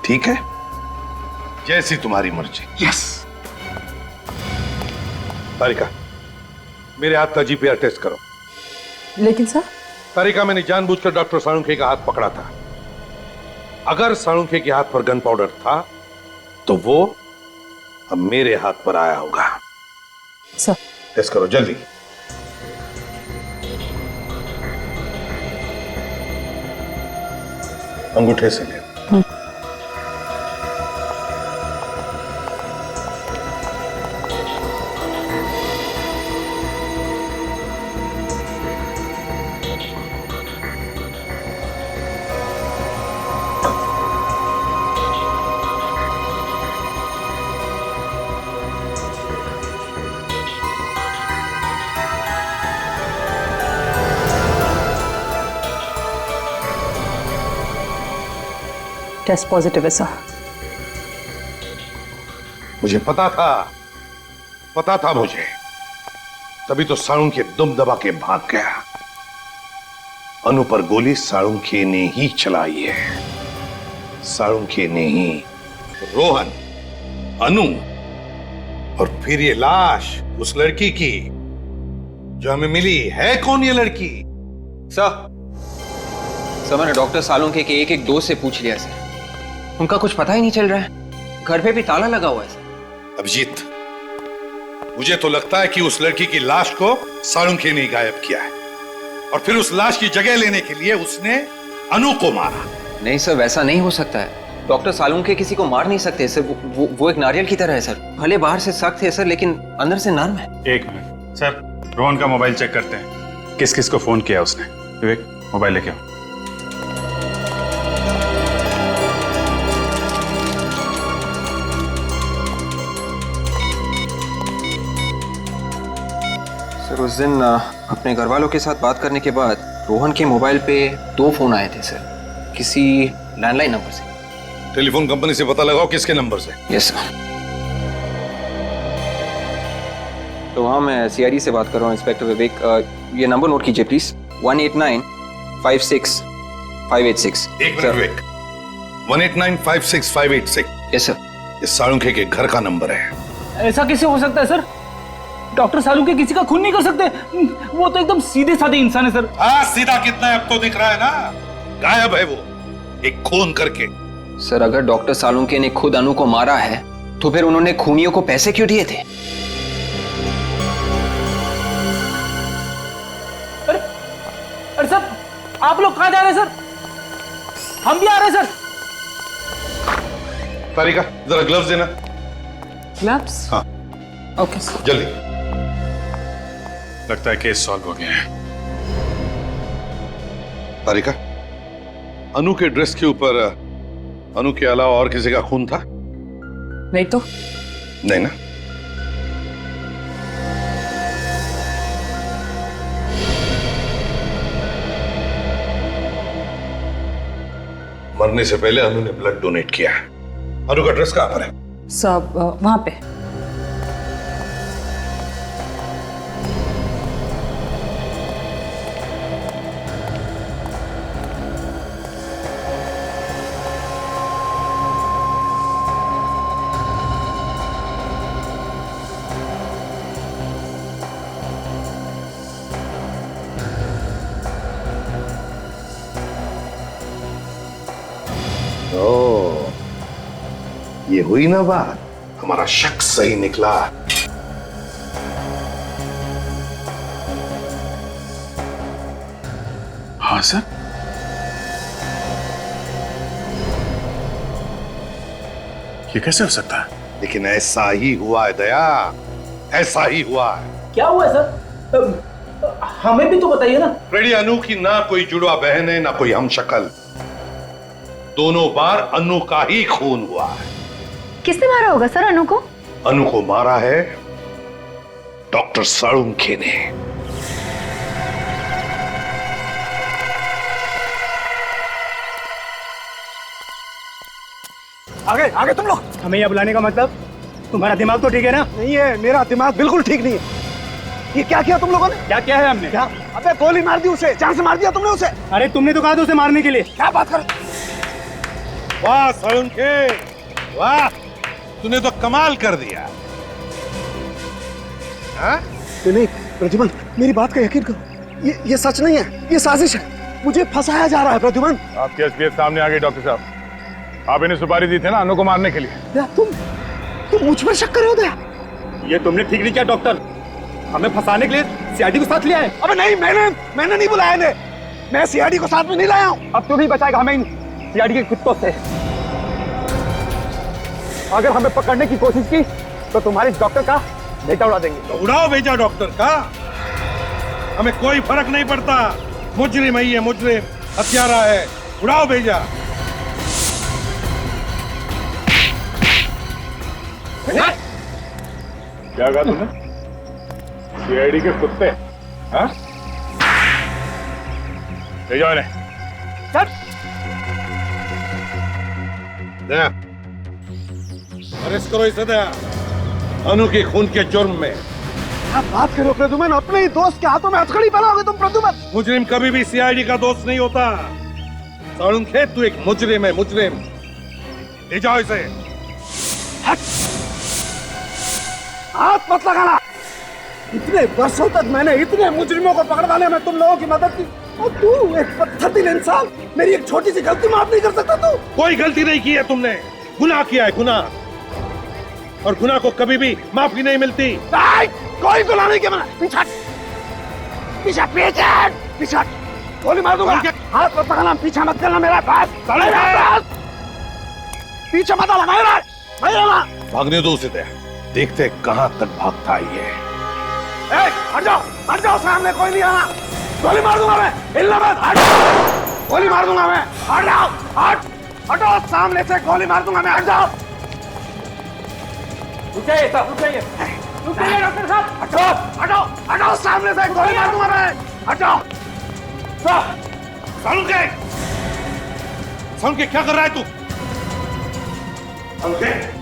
ठीक है, जैसी तुम्हारी मर्जी। यस। तारिका, मेरे हाथ का जीपीआर टेस्ट करो। लेकिन सर, तारिका, मैंने जानबूझकर डॉक्टर सालुंखे का हाथ पकड़ा था। अगर सालुंखे के हाथ पर गन पाउडर था तो वो अब मेरे हाथ पर आया होगा। सर, टेस्ट करो जल्दी। अंगूठे से ले। टेस्ट पॉजिटिव है सर। मुझे पता था मुझे, तभी तो सालुंखे दुम दबा के भाग गया। अनु पर गोली सालुंखे ने ही चलाई है, सालुंखे ने ही। रोहन, अनु और फिर ये लाश उस लड़की की जो हमें मिली है। कौन ये लड़की? सर, मैंने डॉक्टर सालुंखे के एक दोस्त से पूछ लिया सर, उनका कुछ पता ही नहीं चल रहा है। घर पे भी ताला लगा हुआ है सर। अभिजीत, मुझे तो लगता है कि उस लड़की की लाश को सालुंखे ने गायब किया है और फिर उस लाश की जगह लेने के लिए उसने अनु को मारा। नहीं सर, वैसा नहीं हो सकता है। डॉक्टर सालुंखे किसी को मार नहीं सकते सर। वो एक नारियल की तरह है सर। भले बाहर से सख्त है सर, लेकिन अंदर से नर्म है। एक मिनट सर, रोहन का मोबाइल चेक करते हैं। किस किस को फोन किया उसने? विवेक, मोबाइल लेके आओ। सर, उस दिन अपने घर वालों के साथ बात करने के बाद रोहन के मोबाइल पे 2 फोन आए थे सर, किसी लैंडलाइन नंबर से। टेलीफोन कंपनी से पता लगाओ किसके नंबर से। Yes sir. तो हाँ, मैं सीआईडी से बात कर रहा हूँ, इंस्पेक्टर विवेक। ये नंबर नोट कीजिए प्लीज, 189565886। एक मिनट विवेक, 189565886। Yes sir. ये सालुंखे के घर का नंबर है। ऐसा कैसे हो सकता है सर? डॉक्टर सालुंखे किसी का खून नहीं कर सकते। वो तो एकदम सीधे साधे इंसान है सर। हाँ, सीधा कितना है अब तो दिख रहा है ना। गायब है वो, एक खून करके। सर, अगर डॉक्टर सालुंखे ने खुद अनु को मारा है तो फिर उन्होंने खूनियों को पैसे क्यों दिए थे? अरे सर, आप लोग कहाँ जा रहे हैं सर? हम भी आ रहे हैं सर। तारिका, जरा ग्लव्स देना। ग्लव्स? हाँ ओके सर। जल्दी। लगता है केस सॉल्व हो गया है। तारिका, अनु के ड्रेस के ऊपर अनु के अलावा और किसी का खून था? नहीं तो। नहीं ना? मरने से पहले अनु ने ब्लड डोनेट किया है। अनु का ड्रेस कहां पर है? सब वहां पे। ये हुई ना बात, हमारा शक सही निकला। हाँ सर। ये कैसे हो सकता है? लेकिन ऐसा ही हुआ है दया, ऐसा ही हुआ है। क्या हुआ है सर? हमें भी तो बताइए ना। फ्रेडी, अनु की ना कोई जुड़वा बहन है ना कोई हम शक्ल। दोनों बार अनु का ही खून हुआ है। किसने मारा होगा सर अनु को? अनु को मारा है डॉक्टर साळुंखे ने। आगे आगे तुम लोग। हमें यहाँ बुलाने का मतलब? तुम्हारा दिमाग तो ठीक है ना? नहीं है, मेरा दिमाग बिल्कुल ठीक नहीं है। ये क्या किया तुम लोगों ने? क्या किया है हमने? क्या? अबे गोली मार दी उसे, जान से मार दिया तुमने उसे। अरे तुमने तो कहा था उसे मारने के लिए। क्या बात कर? वाह साळुंखे, वाह, तूने तो कमाल कर दिया। नहीं प्रद्युमन, मेरी बात का यकीन करो, ये सच नहीं है, ये साजिश है। मुझे फंसाया जा रहा है प्रद्युमन। आपके एसपीएस सामने आ गए डॉक्टर साहब। आप इन्हें सुपारी दी थी ना अनु को मारने के लिए। तुम मुझ पर शक कर रहे हो दया? ये तुमने ठीक नहीं किया डॉक्टर, हमें फंसाने के लिए सीआईडी को साथ लिया है। अबे नहीं, मैंने नहीं बुलाया इन्हें, मैं सीआईडी को साथ में नहीं लाया हूँ। अब तू नहीं बचाएगा हमें इन सीआईडी के कुत्तों से। अगर हमें पकड़ने की कोशिश की तो तुम्हारे डॉक्टर का बेटा उड़ा देंगे। तो उड़ाओ बेटा डॉक्टर का, हमें कोई फर्क नहीं पड़ता। मुजरिम है ये, मुजरिम हत्यारा है, उड़ाओ भेजा। क्या कहा तुमने? सीआईडी के कुत्ते? हाँ? ले जाओ इन्हें। दया, अरेस्ट करो इसे दया, अनु के खून के जुर्म में। क्या बात करो प्रद्युमन, अपने ही दोस्त के हाथों में हथकड़ी बनाओगे तुम प्रद्युमन? मुजरिम कभी भी सीआईडी का दोस्त नहीं होता। साळुंखे, तू एक मुजरिम है, मुजरिम। ले जाओ इसे। हाथ मत लगाना। इतने वर्षों तक मैंने इतने मुजरिमों को पकड़वाने में तुम लोगों की मदद की, और तू एक पत्थर दिल इंसान मेरी एक छोटी सी गलती माफ नहीं कर सकता तू? कोई गलती नहीं की है तुमने, गुनाह किया है, गुनाह, और गुनाह को कभी भी माफी नहीं मिलती। कोई गुनाह नहीं किया मैंने। पीछे पीछे पीछे पीछे, गोली मार दूंगा। हाथ मत पकड़ना, पीछे मत करना मेरा पास, पीछे मत आना। भागने दो उसे दया, देखते कहां तक भागता है ये। हट जाओ, सामने कोई नहीं आना। गोली मार दूंगा मैं, हिलना मत। हट, गोली मार दूंगा मैं। हट जाओ, हटो सामने से, गोली मार दूंगा मैं। हट जाओ। रुकिए डॉक्टर साहब, हटो सामने से, गोली मार दूंगा मैं। हटो। साळुंखे, क्या कर रहा है तू?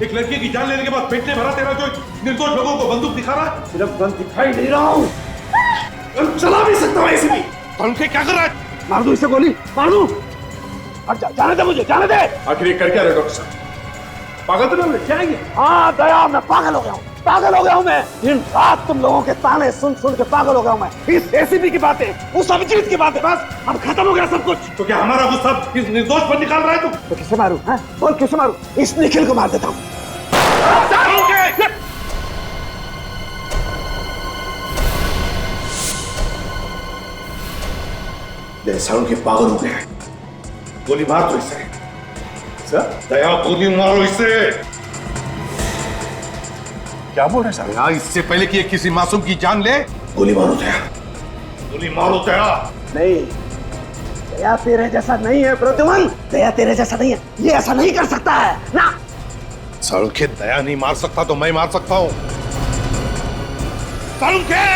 एक लड़की की जान लेने के बाद पेट में भरा तेरा जो निर्दोष लोगों को बंदूक दिखा रहा है। सिर्फ गन दिखाई नहीं रहा हूँ, चला भी सकता हूँ ऐसे भी। साळुंखे, क्या कर रहा है? मार दो इसे, गोली मार दो। जाने दे मुझे, जाने दे। आखिर ये कर क्या रहे डॉक्टर साहब? पागल तो नहीं? क्या है ये? हाँ दया, मैं पागल हो गया हूँ, मैं। दिन रात तुम लोगों के ताने सुन सुन के पागल हो गया हूँ मैं। इस एसीपी की बातें, उस अभिजीत की बातें, बस अब खत्म हो गया सब कुछ। तो क्या हमारा गुस्सा इस निर्दोष पर निकाल रहा है तू? तो किसे मारूं? बोल किसे मारूं? इस निखिल को मार देता हूँ। साळुंखे पागल हो गया है, गोली मार दो इसे। दया, गोली मारो इसे। क्या बोल रहे साहब? दया, इससे पहले कि किसी मासूम की जान ले, गोली मारो दया, गोली मारो दया। नहीं, दया तेरे जैसा नहीं है प्रद्युमन, दया तेरे जैसा नहीं है, ये ऐसा नहीं कर सकता है ना। साळुंखे, दया नहीं मार सकता तो मैं मार सकता हूँ। साळुंखे!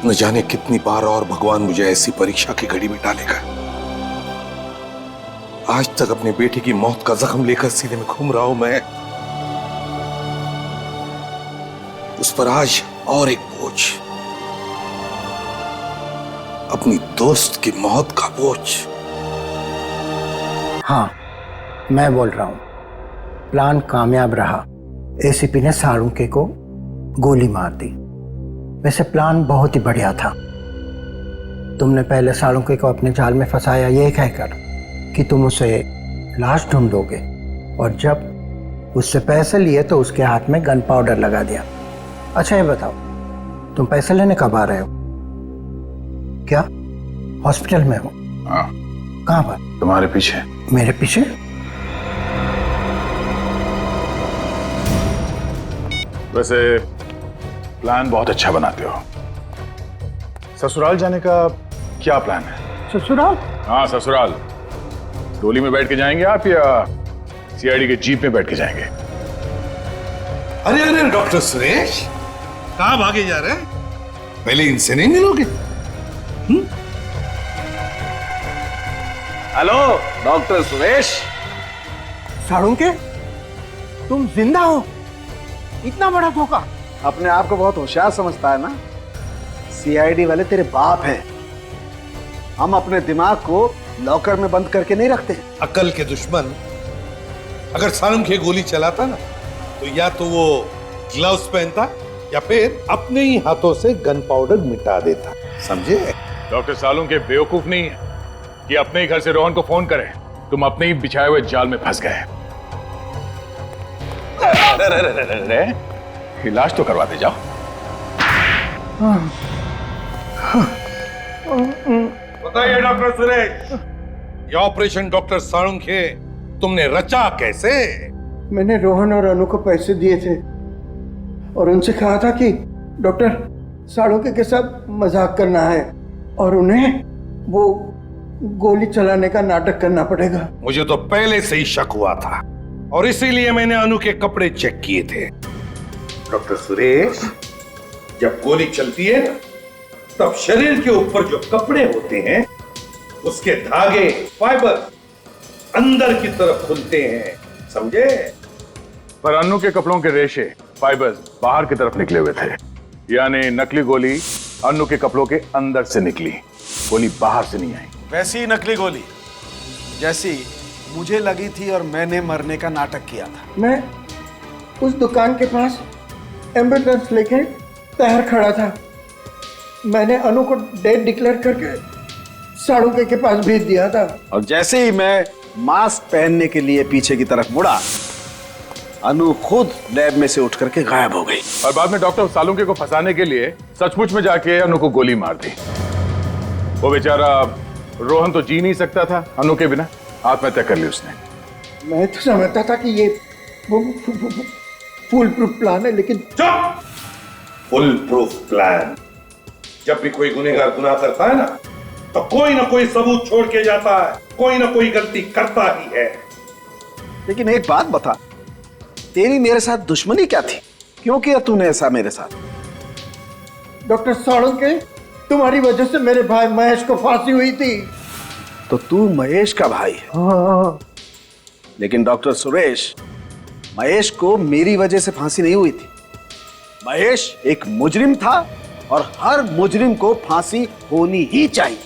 न जाने कितनी बार और भगवान मुझे ऐसी परीक्षा की घड़ी में डालेगा। आज तक अपने बेटे की मौत का जख्म लेकर सीने में घूम रहा हूं मैं, उस पर आज और एक बोझ, अपनी दोस्त की मौत का बोझ। हाँ, मैं बोल रहा हूं, प्लान कामयाब रहा। एसीपी ने साळुंखे को गोली मार दी। वैसे प्लान बहुत ही बढ़िया था। तुमने पहले साळुंखे को अपने जाल में फंसाया ये कहकर कि तुम उसे लाश ढूंढोगे, और जब उससे पैसे लिए तो उसके हाथ में गन पाउडर लगा दिया। अच्छा ये बताओ, तुम पैसे लेने कब आ रहे हो? क्या हॉस्पिटल में हो? हाँ। कहाँ पर? तुम्हारे पीछे। मेरे पीछे? वैसे प्लान बहुत अच्छा बनाते हो। ससुराल जाने का क्या प्लान है? ससुराल? हाँ ससुराल। डोली में बैठ के जाएंगे आप या सीआईडी के जीप में बैठ के जाएंगे? अरे अरे डॉक्टर सुरेश, कहाँ भागे जा रहे हैं? पहले इनसे नहीं मिलोगे? Hello doctor Suresh. साळुंके, तुम जिंदा हो? इतना बड़ा धोखा। अपने आप को बहुत होशियार समझता है ना? सीआईडी वाले तेरे बाप हैं। हम अपने दिमाग को लॉकर में बंद करके नहीं रखते। अकल के दुश्मन अगर सालुंखे गोली चलाता ना, तो या तो वो ग्लव्स पहनता या फिर अपने ही हाथों से गन पाउडर मिटा देता। समझे? डॉक्टर सालुंखे बेवकूफ नहीं है कि अपने ही घर से रोहन को फोन करें। तुम अपने ही बिछाए हुए जाल में फंस गए। इलाज तो करवा दे जाओ। बताइए डॉक्टर सुरेश, ये ऑपरेशन डॉक्टर सालुंखे तुमने रचा कैसे? मैंने रोहन और अनु को पैसे दिए थे और उनसे कहा था कि डॉक्टर साळुंखे के साथ मजाक करना है और उन्हें वो गोली चलाने का नाटक करना पड़ेगा। मुझे तो पहले से ही शक हुआ था और इसीलिए मैंने अनु के कपड़े चेक किए थे। डॉक्टर सुरेश, जब गोली चलती है ना, तब शरीर के ऊपर जो कपड़े होते हैं उसके धागे, फाइबर अंदर की तरफ खुलते हैं। समझे? पर अनु के कपड़ों के रेशे, फाइबर्स बाहर की तरफ निकले हुए थे, यानी नकली गोली अनु के कपड़ों के अंदर से निकली, गोली बाहर से नहीं आई। वैसी ही नकली गोली जैसी मुझे लगी थी और मैंने मरने का नाटक किया था। मैं उस दुकान के पास एम्बुलेंस लेके तैयार खड़ा था। मैंने अनु को डेड डिक्लेयर करके साळुंखे के पास भेज दिया था। और जैसे ही मैं मास्क पहनने के लिए पीछे की तरफ मुड़ा, अनु खुद लैब में से उठ करके गायब हो गई। और बाद में डॉक्टर सालुंखे को फंसाने के लिए सचमुच में जाके अनु को गोली मार दी। वो बेचारा रोहन तो जी नहीं सकता था अनु के बिना, आत्महत्या कर ली उसने। मैं तो समझता था कि ये फुल प्रूफ प्लान है, लेकिन चुप! Full proof plan? जब भी कोई गुनहगार गुनाह करता है ना, तो कोई ना कोई सबूत छोड़ के जाता है, कोई ना कोई गलती करता ही है। लेकिन एक बात बता, तेरी मेरे साथ दुश्मनी क्या थी? क्यों किया तूने ऐसा मेरे साथ? डॉक्टर साळुंखे, तुम्हारी वजह से मेरे भाई महेश को फांसी हुई थी। तो तू महेश का भाई है? हाँ। लेकिन डॉक्टर सुरेश, महेश को मेरी वजह से फांसी नहीं हुई थी। महेश एक मुजरिम था और हर मुजरिम को फांसी होनी ही चाहिए।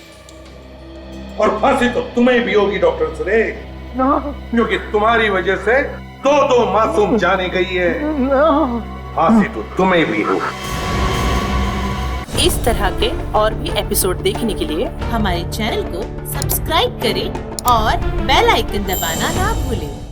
और फांसी तो तुम्हें भी होगी डॉक्टर सुरेश, क्योंकि तुम्हारी वजह से दो मासूम जाने गई है। फांसी तो तुम्हें भी हो। इस तरह के और भी एपिसोड देखने के लिए हमारे चैनल को सब्सक्राइब करें और बेल आइकन दबाना ना भूलें।